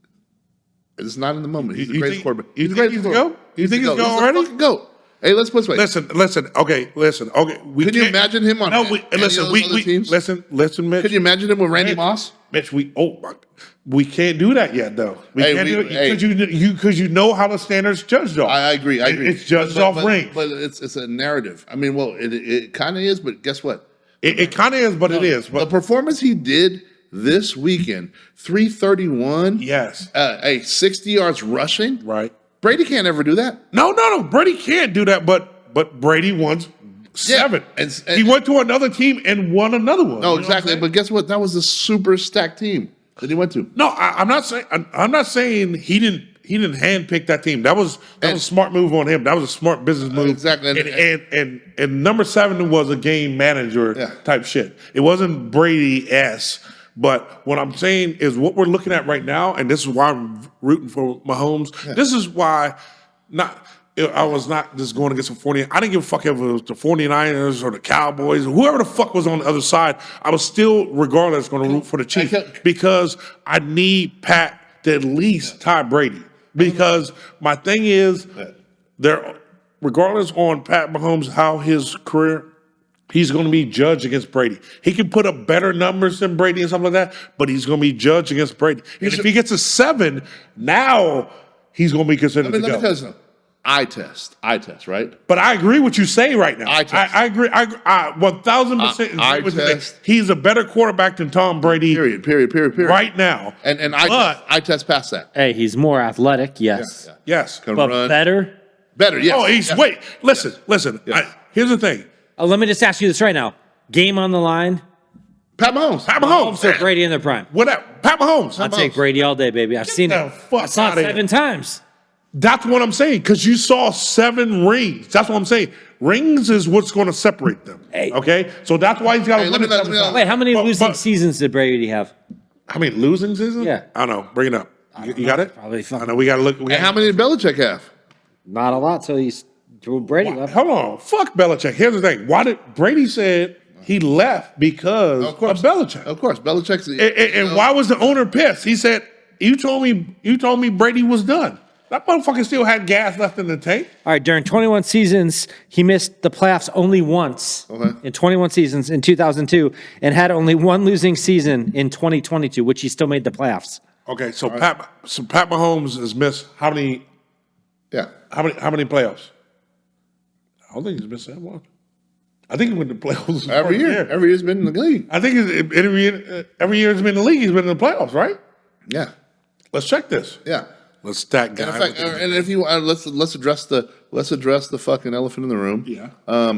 It's not in the moment. He's the greatest quarterback. You think he's the GOAT? You think he's the GOAT already? Fucking GOAT. Hey, let's put it this way. Listen. Okay. Can you imagine him on? Listen. Mitch. Can you imagine him with Randy Moss? Mitch, we can't do that yet, though. We can't do it because you know how the standards judged off. I agree. It's judged off ring. But it's a narrative. I mean, well, it kind of is, but guess what? It kind of is, but it is. But the performance he did this weekend, 331. Yes. 60 yards rushing. Right. Brady can't ever do that. No. Brady can't do that, but Brady won 7. And he went to another team and won another one. No, exactly. But guess what? That was a super stacked team that he went to. No, I'm not saying he didn't handpick that team. That was a smart move on him. That was a smart business move. Exactly. And number 7 was a game manager type shit. It wasn't Brady-esque. But what I'm saying is what we're looking at right now, and this is why I'm rooting for Mahomes. Yeah. This is why I was not just going against the 49ers. I didn't give a fuck if it was the 49ers or the Cowboys or whoever the fuck was on the other side. I was still, regardless, going to root for the Chiefs because I need Pat to at least tie Brady. Because my thing is, regardless on Pat Mahomes, how his career, he's going to be judged against Brady. He can put up better numbers than Brady and something like that, but he's going to be judged against Brady. And if he gets a 7, now he's going to be considered to go. Let me tell you something. Eye test, right? But I agree with you say right now. Eye test. I agree. I 1,000% agree with you. He's a better quarterback than Tom Brady. Period. Right now. And eye test past that. Hey, he's more athletic, yes. Yes. Can but run. Better, yes. Oh, he's wait. Listen. Yes. Here's the thing. Let me just ask you this right now. Game on the line. Pat Mahomes. Mahomes or Brady in their prime? Whatever. Pat Mahomes. I'll take Brady all day, baby. I've seen it. I saw it 7 times. That's what I'm saying, because you saw 7 rings. That's what I'm saying. Rings is what's going to separate them. Hey. Okay? So that's why he's got to win it. Wait, how many losing seasons did Brady have? How many losing seasons? Yeah. I don't know. Bring it up. You got it? Probably I know we got to look. And how many did Belichick have? Not a lot till he threw Brady left. Hold on. Fuck Belichick. Here's the thing. Why did Brady said he left because of Belichick? Of course. Belichick's and why was the owner pissed? He said, You told me Brady was done. That motherfucker still had gas left in the tank. All right, during 21 seasons, he missed the playoffs only once in 21 seasons in 2002 and had only one losing season in 2022, which he still made the playoffs. Okay, so Pat Mahomes has missed how many how many playoffs? I don't think he's missed that one. I think he went to playoffs Every year. Every year's been in the league. I think every year he's been in the league. He's been in the playoffs, right? Yeah. Let's check this. Yeah. Let's stack guy. In fact, and if you let's address the fucking elephant in the room. Yeah.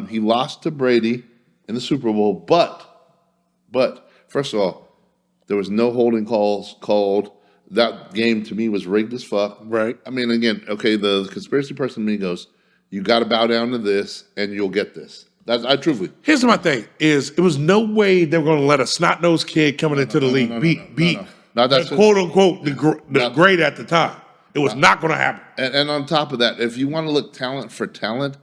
He lost to Brady in the Super Bowl, but first of all, there was no holding calls called. That game to me was rigged as fuck. Right. I mean, again, okay, the conspiracy person in me goes, you got to bow down to this, and you'll get this. I truthfully. Here's my thing: is it was no way they were going to let a snot-nosed kid coming into the league beat Not that quote unquote the great at the time. It was not going to happen. And on top of that, if you want to look talent for talent,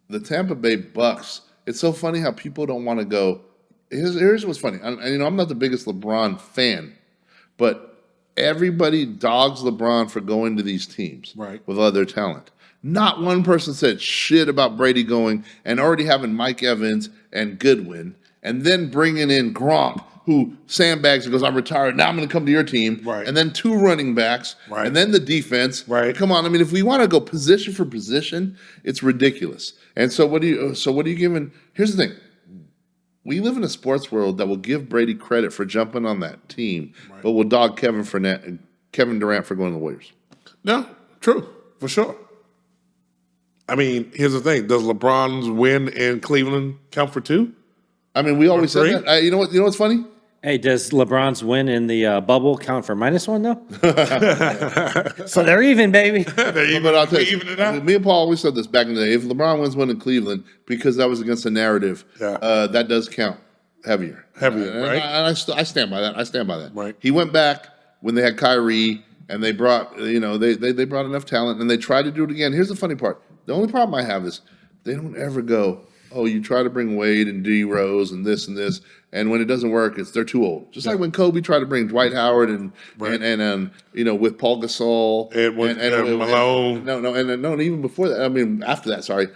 the Tampa Bay Bucks. It's so funny how people don't want to go. Here's what's funny. And I'm not the biggest LeBron fan, but everybody dogs LeBron for going to these teams with other talent. Not one person said shit about Brady going and already having Mike Evans and Goodwin, and then bringing in Gronk, who sandbags and goes, I'm retired, now I'm going to come to your team. Right. And then two running backs, and then the defense. Right. Come on, I mean, if we want to go position for position, it's ridiculous. And so what are you giving? Here's the thing. We live in a sports world that will give Brady credit for jumping on that team, but will dog Kevin Durant for going to the Warriors. No, true, for sure. I mean, here's the thing. Does LeBron's win in Cleveland count for two? I mean, we always said that. You know what's funny? Hey, does LeBron's win in the bubble count for -1 though? So they're even, baby. But I'll tell you, even it out. me and Paul always said this back in the day. If LeBron wins one in Cleveland, because that was against the narrative, that does count heavier. Right? And I stand by that. I stand by that. Right. He went back when they had Kyrie, and they brought they brought enough talent, and they tried to do it again. Here's the funny part. The only problem I have is they don't ever go, oh, you try to bring Wade and D Rose and this, and when it doesn't work, they're too old. Just like when Kobe tried to bring Dwight Howard and with Paul Gasol and Malone. And even before that, I mean after that, sorry,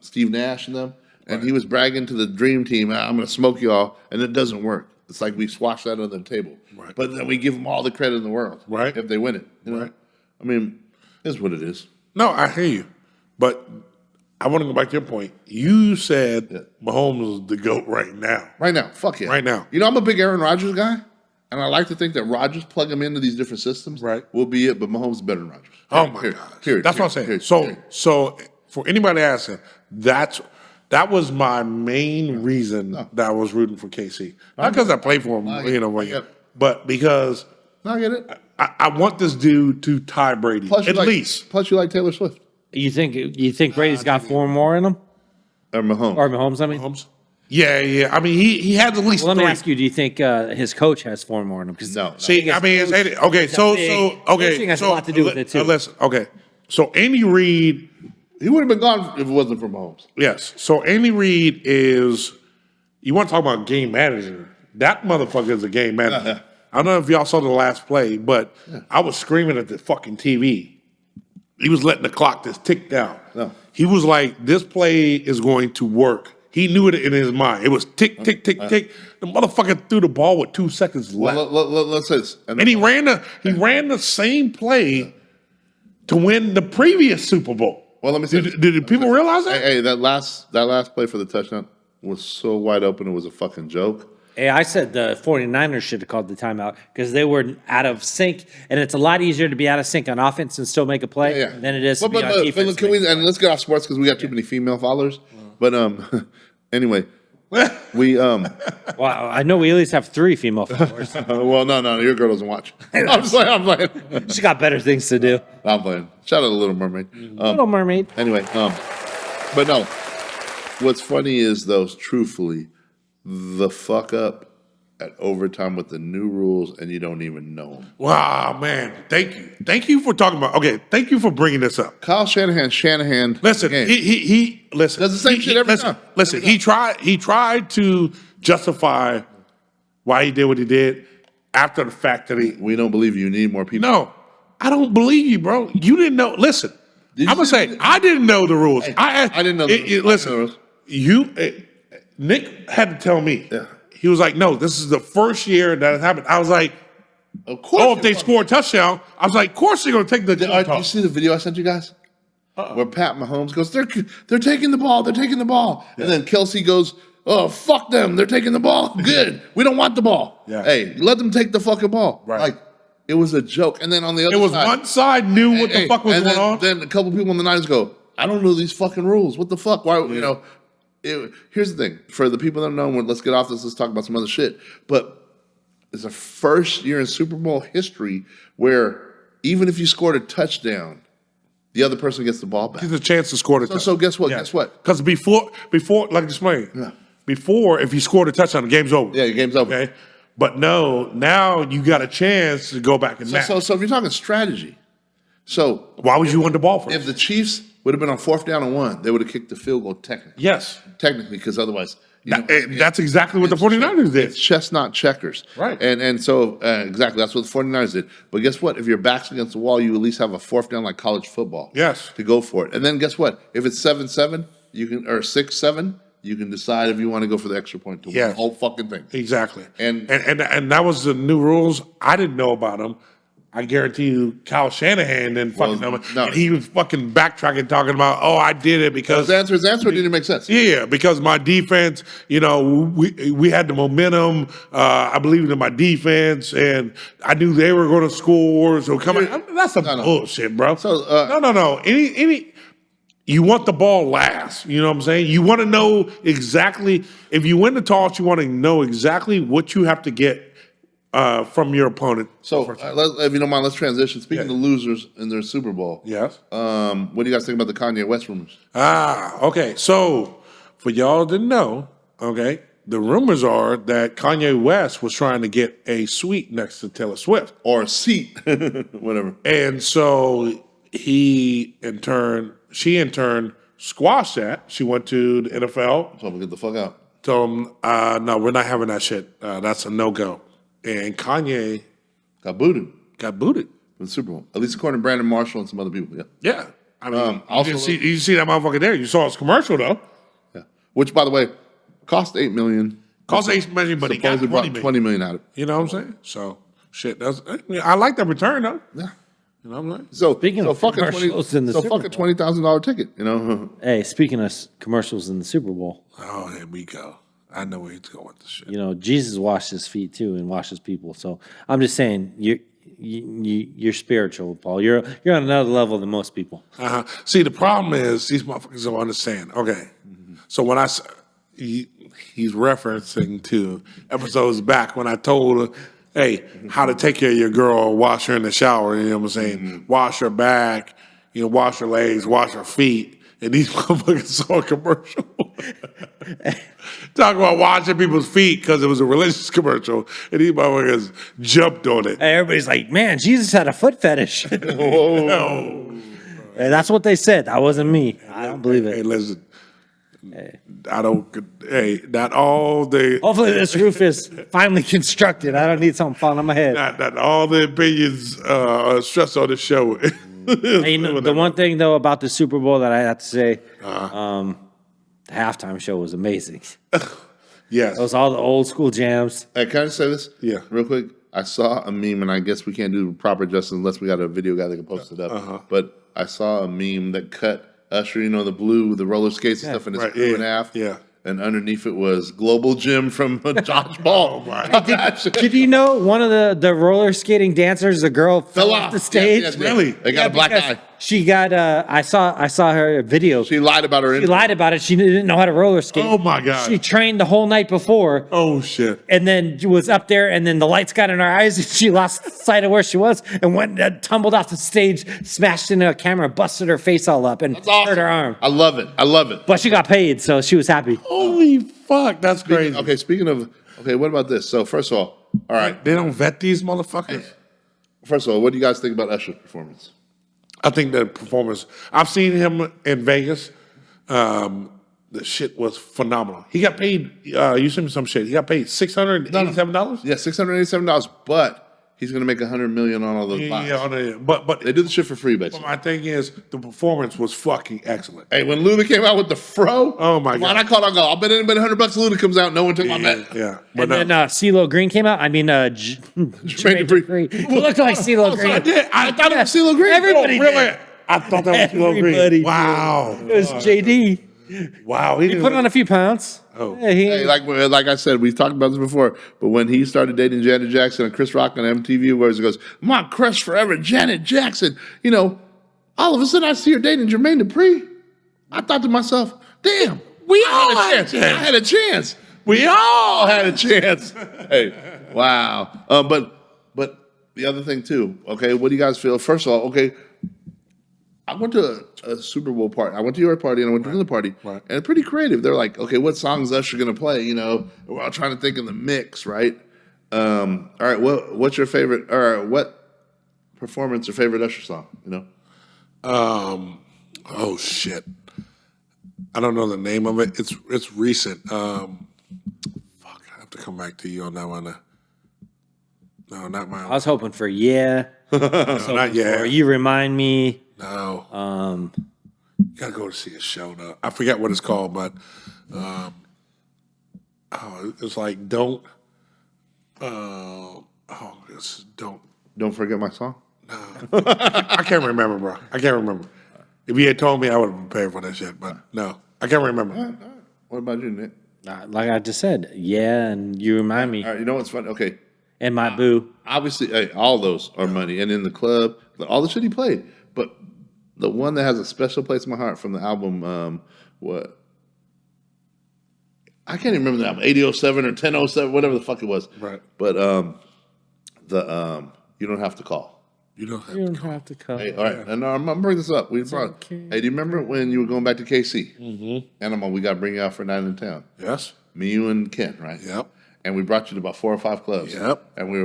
Steve Nash and them, and he was bragging to the Dream Team, I'm going to smoke y'all, and it doesn't work. It's like we squash that under the table, but then we give them all the credit in the world, if they win it. You know? I mean, it's what it is. No, I hear you, but I want to go back to your point. You said Mahomes is the GOAT right now. Right now, fuck yeah. Right now. You know, I'm a big Aaron Rodgers guy, and I like to think that Rodgers plug him into these different systems. Will be it, but Mahomes is better than Rodgers. Oh my God. That's what I'm saying. So for anybody asking, that was my main reason that I was rooting for KC. Not because I played for him, but because I get it. I want this dude to tie Brady at least. Plus, you like Taylor Swift. You think Brady's got 4 more in him? Or Mahomes. Or Mahomes, I mean? Mahomes? Yeah. I mean, he has at least 3. Let me ask you, do you think his coach has 4 more in him? No. See, I mean, coaching has a lot to do with it, too. Listen, so Andy Reid... He would have been gone if it wasn't for Mahomes. Yes. So Andy Reid is... You want to talk about game manager. That motherfucker is a game manager. I don't know if y'all saw the last play, but I was screaming at the fucking TV. He was letting the clock just tick down. No. He was like, this play is going to work. He knew it in his mind. It was tick, tick, tick, tick. The motherfucker threw the ball with 2 seconds left. Let's say this. And he ran the same play to win the previous Super Bowl. Well, let me see. Did people realize that? Hey, that last play for the touchdown was so wide open, it was a fucking joke. Hey, I said the 49ers should have called the timeout because they were out of sync, and it's a lot easier to be out of sync on offense and still make a play than it is to be on defense. And let's get off sports because we got too many female followers. But anyway, we Well, I know we at least have 3 female followers. well, no, your girl doesn't watch. I'm playing. She got better things to do. I'm playing. Shout out to Little Mermaid. Little Mermaid. Anyway, but no. What's funny is though, truthfully, the fuck up at overtime with the new rules, and you don't even know them. Wow, man. Thank you for talking about. Okay, thank you for bringing this up. Kyle Shanahan. Listen, he listen. Does the same shit every time. Listen, he tried to justify why he did what he did after the fact that we don't believe you need more people. No, I don't believe you, bro. You didn't know. Listen, Did I'm you gonna say see- I didn't know the rules. I didn't know the rules. Listen, I didn't know the rules. Nick had to tell me. Yeah. He was like, "No, this is the first year that it happened." I was like, Of course. "Oh, if they score a touchdown," I was like, "Of course they're gonna take the." Did you see the video I sent you guys? Where Pat Mahomes goes, they're taking the ball, they're taking the ball. And then Kelsey goes, oh, fuck them, they're taking the ball. Good. We don't want the ball. Yeah. Hey, let them take the fucking ball. Right. Like, it was a joke. And then on the other It was side. one side knew what the fuck was and going on. Then a couple people in the Niners go, I don't know these fucking rules. What the fuck? Why, you know, here's the thing. For the people that don't know, let's get off this, let's talk about some other shit. But it's the first year in Super Bowl history where even if you scored a touchdown, the other person gets the ball back. There's a chance to score the touchdown. So guess what? Guess what? Because before, like explain, before if you scored a touchdown, the game's over. Yeah, your game's over. Okay, but no, now you got a chance to go back and match. So if you're talking strategy, so Why would you want the ball first? if the Chiefs would have been on 4th down and 1, they would have kicked the field goal technically. Yes, Technically, because otherwise, you know, that's exactly what the 49ers did. it's chess, not checkers. Right. And so, exactly, that's what the 49ers did. But guess what? If your back's against the wall, you at least have a 4th down like college football. Yes. To go for it. And then guess what? If it's 7-7, you can, or 6-7, you can decide if you want to go for the extra point to win the whole fucking thing. Exactly. And that was the new rules. I didn't know about them. I guarantee you, Kyle Shanahan didn't fucking know. no. And he was fucking backtracking, talking about, "Oh, I did it because his answer didn't make sense. yeah, because my defense, you know, we had the momentum. I believed in my defense, and I knew they were going to score. So come on, that's some bullshit, bro. So, no. Any, you want the ball last. You know what I'm saying? You want to know exactly if you win the toss. You want to know exactly what you have to get from your opponent. So, if you don't mind, let's transition. Speaking of losers in their Super Bowl, Yes. what do you guys think about the Kanye West rumors? Okay. So, for y'all that didn't know, okay, the rumors are that Kanye West was trying to get a suite next to Taylor Swift. Or a seat, whatever. And so she in turn squashed that. She went to the NFL, Told him to get the fuck out. told them, no, we're not having that shit. That's a no-go. And Kanye Got booted got booted. from the Super Bowl. At least according to Brandon Marshall and some other people. Yeah. Yeah. I mean, also- you see that motherfucker there. You saw his commercial, though. Yeah. Which, by the way, cost $8 million. Cost $8 million, but he got Supposedly $20 brought million. $20 million out of it. You know what I'm saying? So, shit, I like that return, though. Yeah. You know what I'm saying? So Speaking of fucking commercials in the Super fucking Bowl. $20,000 ticket. You know. Hey, speaking of commercials in the Super Bowl, Oh, here we go. I know where he's going with this shit. you know, Jesus washed his feet too and washes people. So I'm just saying, you're spiritual, Paul. You're on another level than most people. See, the problem is these motherfuckers don't understand. Okay. So when he's referencing to episodes back when I told her, hey, how to take care of your girl, wash her in the shower, you know what I'm saying? Wash her back, you know, wash her legs, wash her feet. And these motherfuckers saw a commercial. Talking about washing people's feet because it was a religious commercial. And these motherfuckers jumped on it. Hey, everybody's like, man, Jesus had a foot fetish. No. Hey, that's what they said. That wasn't me. I don't believe Hey, it. listen. I don't, hey, not all the, Hopefully this roof is finally constructed. I don't need something falling on my head. not all the opinions are stressed on the show. Hey, you know, the one thing though about the Super Bowl that I have to say, the halftime show was amazing. Yes. It was all the old school jams. Hey, can I just say this? Yeah. Real quick. I saw a meme, and I guess we can't do proper justice unless we got a video guy that can post it up. But I saw a meme that cut Usher, you know, the blue, the roller skates and stuff, and it's Right, screw yeah, in half. yeah. And underneath it was Global Gym from Josh Ball. Did you know one of the roller skating dancers, a girl fell off the stage? Yes, Really? They got a black because eye. She got I saw her video. She lied about her. She lied about it. She didn't know how to roller skate. Oh, my God. She trained the whole night before. Oh, shit. And then was up there, and then the lights got in her eyes, and she lost sight of where she was, and went tumbled off the stage, smashed into a camera, busted her face all up, and That's awesome. hurt her arm. I love it. I love it. But she got paid, so she was happy. Holy fuck, that's crazy. Okay, speaking of, what about this? So, first of all right. They don't vet these motherfuckers. First of all, what do you guys think about Usher's performance? I think the performance, I've seen him in Vegas. The shit was phenomenal. He got paid, you sent me some shit. He got paid $687? Yeah, $687. But he's going to make $100 million on all those buys. Yeah, but They do the shit for free, basically. my thing is the performance was fucking excellent. Hey, when Luda came out with the fro, Oh, my come on, God. I called. I go. I'll bet anybody $100 Luda comes out. No one took my bet. Yeah, but And then CeeLo Green came out. I mean, Jermaine Dupri. Dupri. He looked like CeeLo Green. I thought it was CeeLo Green. Everybody Oh, really? did. I thought that was CeeLo Everybody Green. did. Wow. It was JD. Wow. He put on a few pounds. Oh. Yeah, he, Hey, like I said, we've talked about this before. But when he started dating Janet Jackson and Chris Rock on MTV, where he goes, "My crush forever, Janet Jackson." You know, all of a sudden I see her dating Jermaine Dupri. I thought to myself, "Damn, We I all had had a chance. I had a chance. We all Had a chance." Hey, wow. But the other thing too. Okay, what do you guys feel? First of all, okay. I went to a Super Bowl party. I went to your party and I went to another party. Right. And pretty creative. They're like, okay, what songs Usher gonna play? You know, we're all trying to think in the mix, right? All right, what's your favorite? Or what performance or favorite Usher song? You know, Oh shit. I don't know the name of it. It's recent. Fuck, I have to come back to you on that one. No, not I mine. was hoping for yeah. Not yet. Or you remind me. No. Gotta go to see a show now. I forget what it's called, but it's like don't. It's don't. Don't Forget My Song. I can't remember, bro. I can't remember. If you had told me, I would have prepared for that shit. But no, I can't remember. What about you, Nick? Like I just said, yeah, and you remind me. All right, you know what's funny? Okay, And my boo. obviously, hey, all those are money, and in the club, all the shit he played. But the one that has a special place in my heart from the album, what? I can't even remember the album, 8007 or 1007, whatever the fuck it was. Right. But You Don't Have to Call. You don't have You to. don't have to come. Hey, all right, and I'm gonna bring this up. Hey, do you remember when you were going back to KC? Mm-hmm. Animal, we got to bring you out for a night in town. Yes. Me, you, and Ken, right? Yep. And we brought you to about 4 or 5 clubs. Yep. And we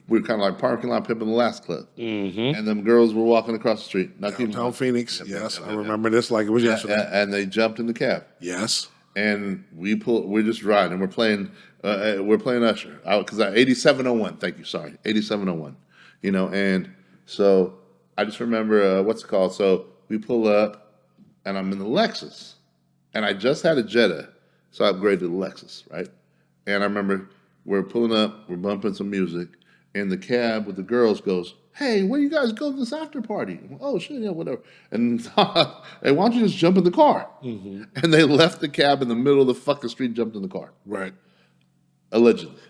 were kind of like parking lot pimping the last club. Mm-hmm. And them girls were walking across the street. Not even Downtown Phoenix. Yep, Yes, yep, I yep, remember this like it was yesterday. and they jumped in the cab. Yes. And we're just riding, and we're playing Usher because 8701. Thank you, sorry, 8701. You know, and so I just remember what's it called. So we pull up, and I'm in the Lexus, and I just had a Jetta, so I upgraded to the Lexus, right? And I remember we're pulling up, we're bumping some music, and the cab with the girls goes, "Hey, where you guys go to this after party?" "Oh shit, yeah, whatever." And "Hey, why don't you just jump in the car?" Mm-hmm. And they left the cab in the middle of the fucking street, jumped in the car, Right. allegedly.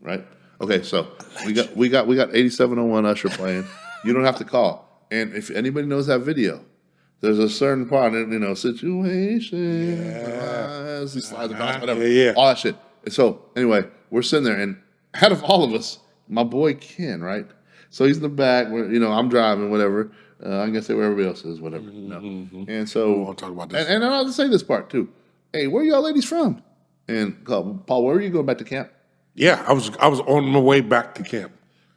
Right? Okay, so we got 8701 Usher playing. You Don't Have to Call. And if anybody knows that video, there's a certain part, you know, situation. As he slides across, whatever. Yeah. All that shit. And so anyway, we're sitting there, and out of all of us, my boy Ken, right? So he's in the back. I'm driving, whatever. I'm gonna say where everybody else is, whatever. And so We won't talk about this. And I'll just say this part too. Hey, where y'all ladies from? And Paul, where are you going back to camp? Yeah, I was on my way back to camp.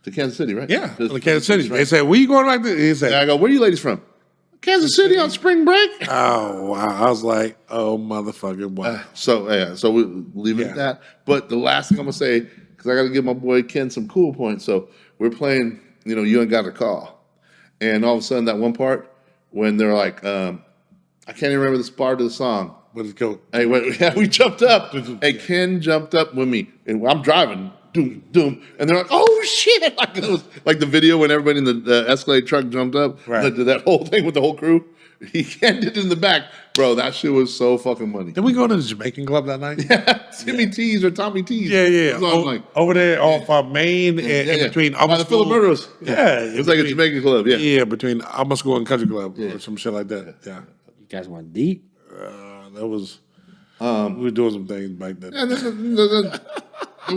To Kansas City, right? Yeah, To to Kansas City. right? They said, "Where you going back to?" He And said, I go, where are you ladies from? Kansas City on spring break. "Oh wow!" I was like, "Oh motherfucker, wow!" So we leave it at that. But the last thing I'm gonna say, because I got to give my boy Ken some cool points. So we're playing, You Ain't Got a Call, and all of a sudden that one part when they're like, I can't even remember this part of the song. But it's go. Hey, we jumped up. Hey, Ken jumped up with me, and I'm driving. Doom, doom, and they're like, "Oh shit!" Like it was like the video when everybody in the Escalade truck jumped up. Right. Did that whole thing with the whole crew. He did it in the back, bro. That shit was so fucking money. Did we go to the Jamaican club that night? Timmy T's or Tommy T's. Yeah. That's what I'm like. Over there off Main and in between By the Philip Murderers. Yeah, It was like a Jamaican club. Yeah. Yeah, between Alma School and Country Club or some shit like that. Yeah, You guys went deep. that was. We were doing some things back then. And then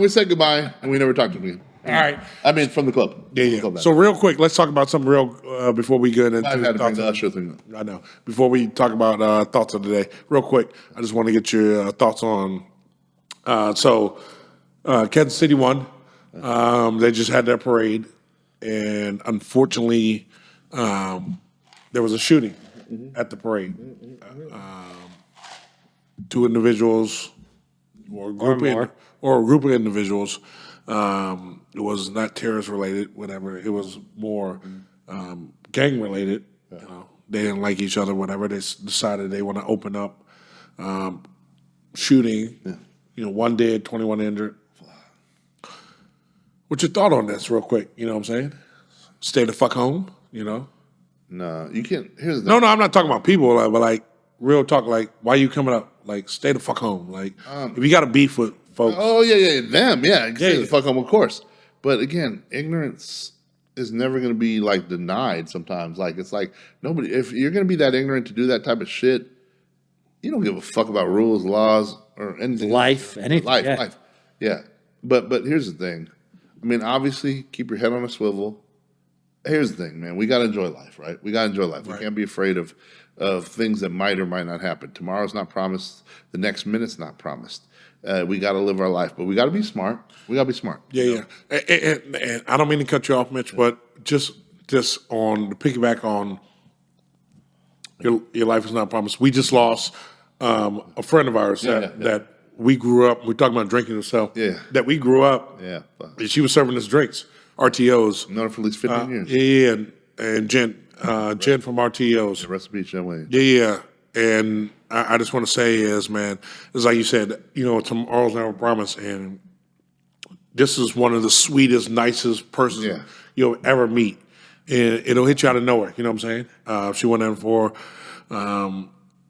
we said goodbye, and we never talked to him again. All right. I mean, from the club. Yeah. Club So real quick, let's talk about something real before we get into I've had to bring thoughts the of- Usher thing up. I know. Before we talk about thoughts of the day, real quick, I just want to get your thoughts on. Kansas City won. They just had their parade, and unfortunately, there was a shooting at the parade. 2 individuals or a group more. or a group of individuals It was not terrorist related, whatever. It was more gang related. You know, they didn't like each other, whatever. They decided they want to open up shooting. You know, 1 dead, 21 injured. What's your thought on this, real quick? You know what I'm saying? Stay the fuck home. You know? No, you can't. Here's the No, I'm not talking about people, but like real talk. Like, why you coming up? Like, stay the fuck home. Like, if you got a beef with folks, Oh yeah, them, yeah, Yeah. the fuck them, of course. But again, ignorance is never going to be like denied. Sometimes, like it's like nobody. If you're going to be that ignorant to do that type of shit, you don't give a fuck about rules, laws, or anything. Life, anything, yeah. Life, yeah. But here's the thing. I mean, obviously, keep your head on a swivel. Here's the thing, man. We got to enjoy life, right? We got to enjoy life. We can't be afraid of things that might or might not happen. Tomorrow's not promised. The next minute's not promised. We got to live our life, but we got to be smart. We got to be smart. yeah. And I don't mean to cut you off, Mitch, but just on the piggyback on your life is not promised. We just lost a friend of ours that we grew up. We're talking about drinking herself. Yeah. That we grew up. Yeah. Fuck. And she was serving us drinks, RTOs. Known her for at least 15 years. Yeah, and Jen from RTOs. The recipe, Jen Wayne. Yeah. And I just want to say is, man, it's like you said, you know, tomorrow's never promised, and this is one of the sweetest, nicest persons you'll ever meet. And it'll hit you out of nowhere, you know what I'm saying? She went in for, I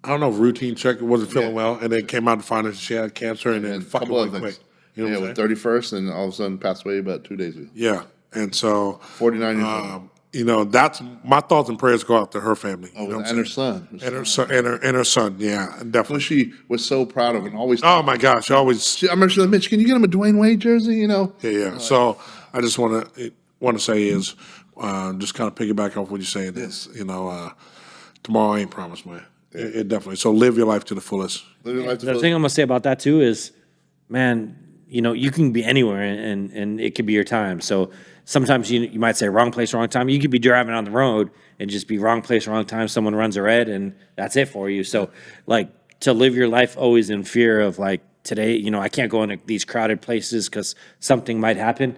don't know, routine check, wasn't feeling well, and then came out to find out she had cancer, and then fucking couple went other quick. things. You know Yeah, what I'm with saying? 31st, and all of a sudden passed away about 2 days ago. Yeah, and so, 49 years old. you know, that's my thoughts and prayers go out to her family. You know what I'm And her saying? son. And her son, and her son, yeah, Who definitely. she was so proud of and always. Oh my gosh, always, I remember she was like, Mitch, can you get him a Dwayne Wade jersey? You know. yeah. So I just want to say is just kind of piggyback off what you're saying is, you know, tomorrow ain't promised, man. It definitely. So live your life to the fullest. Living life to The full- thing I'm gonna say about that too is, man, you know, you can be anywhere and it could be your time. So sometimes you might say wrong place, wrong time. You could be driving on the road and just be wrong place, wrong time. Someone runs a red and that's it for you. So like to live your life always in fear of like today, you know, I can't go into these crowded places because something might happen.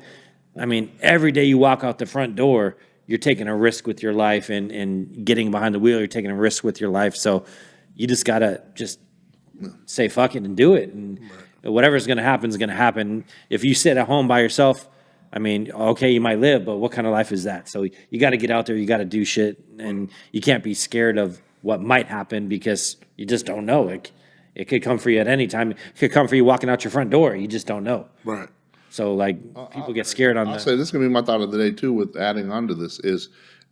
I mean, every day you walk out the front door, you're taking a risk with your life and getting behind the wheel, you're taking a risk with your life. So you just gotta just say fuck it and do it. And whatever's gonna happen is gonna happen. If you sit at home by yourself, I mean, okay, you might live, but what kind of life is that? So you gotta get out there, you gotta do shit, and you can't be scared of what might happen because you just don't know. It could come for you at any time. It could come for you walking out your front door. You just don't know. Right. So like people get scared on I'll that. say this is gonna be my thought of the day too. With adding on to this is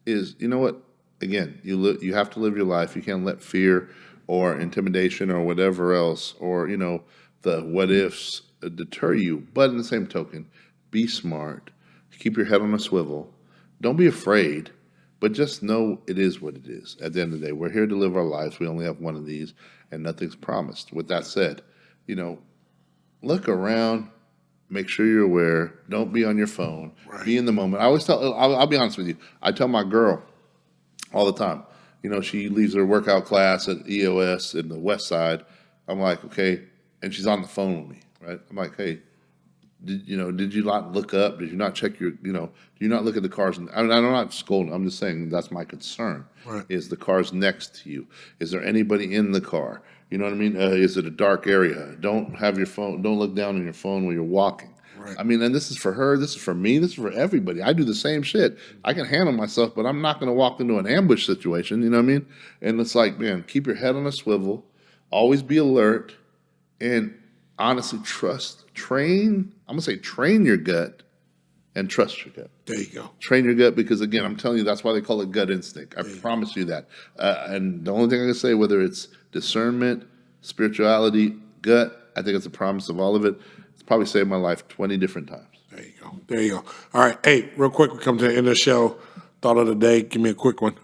you know what? Again, you have to live your life. You can't let fear or intimidation or whatever else or you know the what ifs deter you. But in the same token, be smart. Keep your head on a swivel. Don't be afraid, but just know it is what it is. At the end of the day, we're here to live our lives. We only have one of these, and nothing's promised. With that said, you know, look around. Make sure you're aware. Don't be on your phone. Be in the moment. I always tell. I'll be honest with you. I tell my girl all the time. You know, she leaves her workout class at EOS in the West Side. I'm like, okay, and she's on the phone with me, right? I'm like, hey, did you not look up? Did you not check your, do you not look at the cars? I mean, I'm not scolding. I'm just saying that's my concern. Right. Is the cars next to you? Is there anybody in the car? You know what I mean? Is it a dark area? Don't have your phone. Don't look down on your phone when you're walking. Right. I mean, and this is for her. This is for me. This is for everybody. I do the same shit. I can handle myself, but I'm not going to walk into an ambush situation. You know what I mean? And it's like, man, keep your head on a swivel. Always be alert, and honestly, train. I'm gonna say train your gut and trust your gut. There you go. Train your gut because again, I'm telling you, that's why they call it gut instinct. I promise you that. And the only thing I can say, whether it's discernment, spirituality, gut, I think it's a promise of all of it. It's probably saved my life 20 different times. There you go. There you go. All right. Hey, real quick, we come to the end of the show. Thought of the day. Give me a quick one.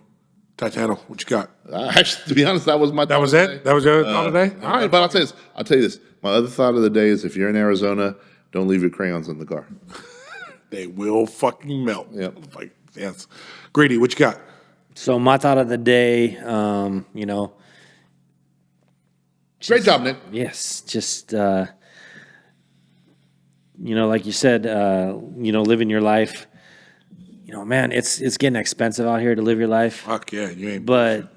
Titano, what you got? Actually, to be honest, that was my. That was it? That was your thought of the day? All right. But I'll tell you this. My other thought of the day is if you're in Arizona, don't leave your crayons in the car. They will fucking melt. Yep. Like, yes. Grady, what you got? So my thought of the day, Great job, Nick. yes, just like you said, living your life. Man, it's getting expensive out here to live your life. Fuck yeah, you ain't. But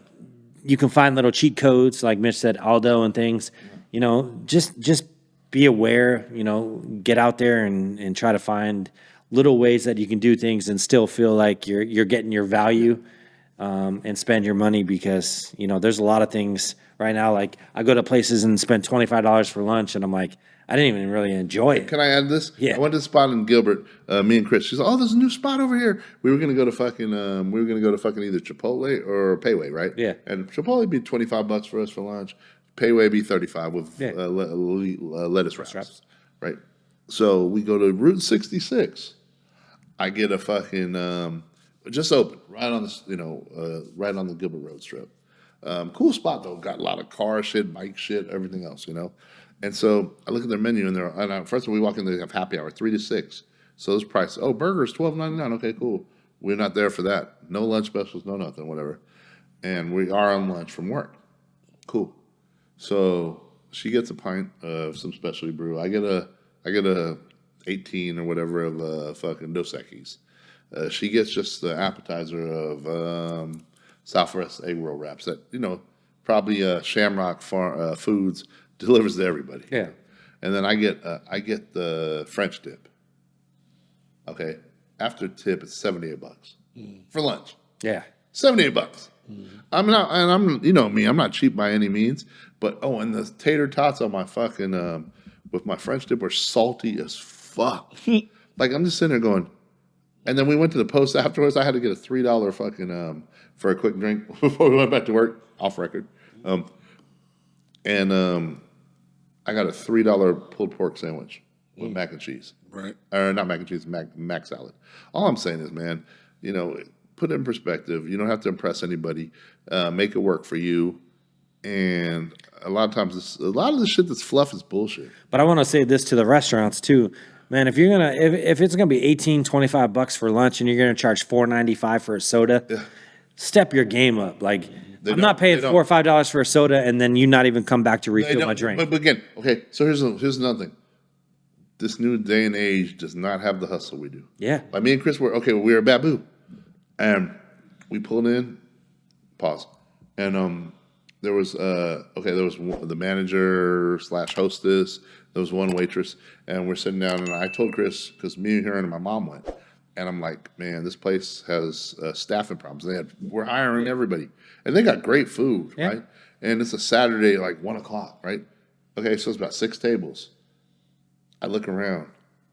you can find little cheat codes, like Mitch said, Aldo and things. Just be aware. Get out there and try to find little ways that you can do things and still feel like you're getting your value, and spend your money, because there's a lot of things right now. Like, I go to places and spend $25 for lunch, and I'm like, I didn't even really enjoy it. Can I add this? Yeah. I went to a spot in Gilbert. Me and Chris. She's like, "Oh, there's a new spot over here." We were gonna go to fucking. We were gonna go to fucking either Chipotle or Payway, right? Yeah. And Chipotle be $25 for us for lunch. Payway be 35 with Yeah. lettuce wraps, right? So we go to Route 66. I get a fucking just open right on this, right on the Gilbert Road strip. Cool spot though. Got a lot of car shit, bike shit, everything else, And so I look at their menu, and first of all, we walk in, they have happy hour, 3 to 6. So those prices, burgers, $12.99. Okay, cool. We're not there for that. No lunch specials, no nothing, whatever. And we are on lunch from work. Cool. So she gets a pint of some specialty brew. I get a 18 or whatever of fucking Dos Equis. She gets just the appetizer of Southwest egg roll wraps that, probably Shamrock Foods delivers to everybody. Yeah. And then I get the French dip. Okay. After tip, it's $78 for lunch. Yeah. $78. I'm not, and I'm, me, I'm not cheap by any means. But and the tater tots on my fucking with my French dip were salty as fuck. Like, I'm just sitting there going. And then we went to the post afterwards. I had to get a $3 fucking for a quick drink before we went back to work, off record. And I got a $3 pulled pork sandwich with mac and cheese. Right. Or not mac and cheese, mac salad. All I'm saying is, man, put it in perspective. You don't have to impress anybody. Make it work for you. And a lot of times, a lot of the shit that's fluff is bullshit. But I want to say this to the restaurants too. Man, if it's gonna be $18-$25 for lunch and you're gonna charge $4.95 for a soda, step your game up. Like, I'm not paying $4 or $5 for a soda and then you not even come back to refill my drink. But again, okay. So here's another thing. This new day and age does not have the hustle we do. Yeah. Like, me and Chris we were at Babu, and we pulled in. Pause. And there was the manager / hostess. There was one waitress, and we're sitting down, and I told Chris, because me, her, and my mom went, and I'm like, man, this place has staffing problems. We're hiring everybody, and they got great food, right? And it's a Saturday, like 1 o'clock, right? Okay, so it's about 6 tables. I look around.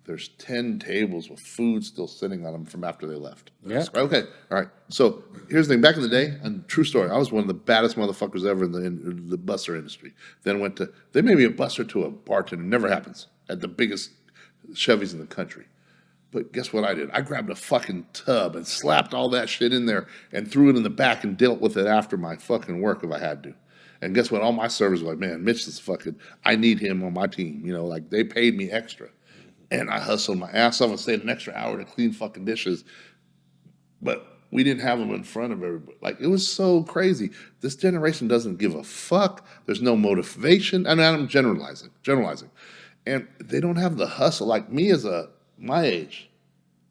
There's 10 tables with food still sitting on them from after they left. Yeah. Okay. All right. So here's the thing. Back in the day, and true story, I was one of the baddest motherfuckers ever in the busser industry. Then they made me a busser to a bartender. Never happens at the biggest Chevys in the country. But guess what I did? I grabbed a fucking tub and slapped all that shit in there and threw it in the back and dealt with it after my fucking work if I had to. And guess what? All my servers were like, man, Mitch is I need him on my team. Like, they paid me extra. And I hustled my ass off and stayed an extra hour to clean fucking dishes. But we didn't have them in front of everybody. Like, it was so crazy. This generation doesn't give a fuck. There's no motivation. I mean, I'm generalizing. And they don't have the hustle. Like me my age,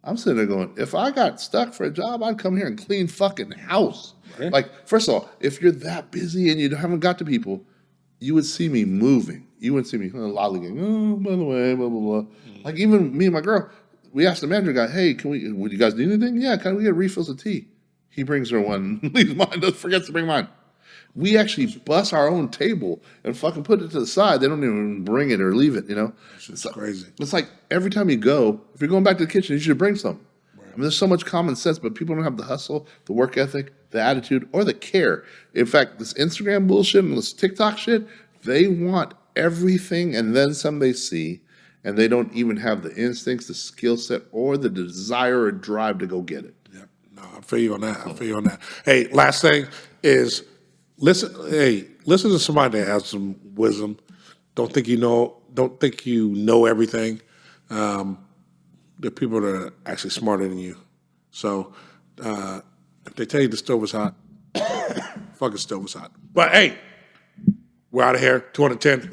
I'm sitting there going, if I got stuck for a job, I'd come here and clean fucking house. Right. Like, first of all, if you're that busy and you haven't got to people, you would see me moving. You wouldn't see me lollygagging. Oh, by the way, blah, blah, blah. Like, even me and my girl, we asked the manager guy, hey, would you guys need anything? Yeah, can we get refills of tea? He brings her one, leaves mine, forgets to bring mine. We actually bust our own table and fucking put it to the side. They don't even bring it or leave it, It's crazy. It's like every time you go, if you're going back to the kitchen, you should bring some. Right. I mean, there's so much common sense, but people don't have the hustle, the work ethic, the attitude, or the care. In fact, this Instagram bullshit and this TikTok shit, they want everything and then some they see, and they don't even have the instincts, the skill set, or the desire or drive to go get it. Yep. No, I feel you on that. Hey, last thing is listen to somebody that has some wisdom. Don't think you know everything. There are people that are actually smarter than you. So if they tell you the stove is hot, fucking stove is hot. But hey, we're out of here. 210.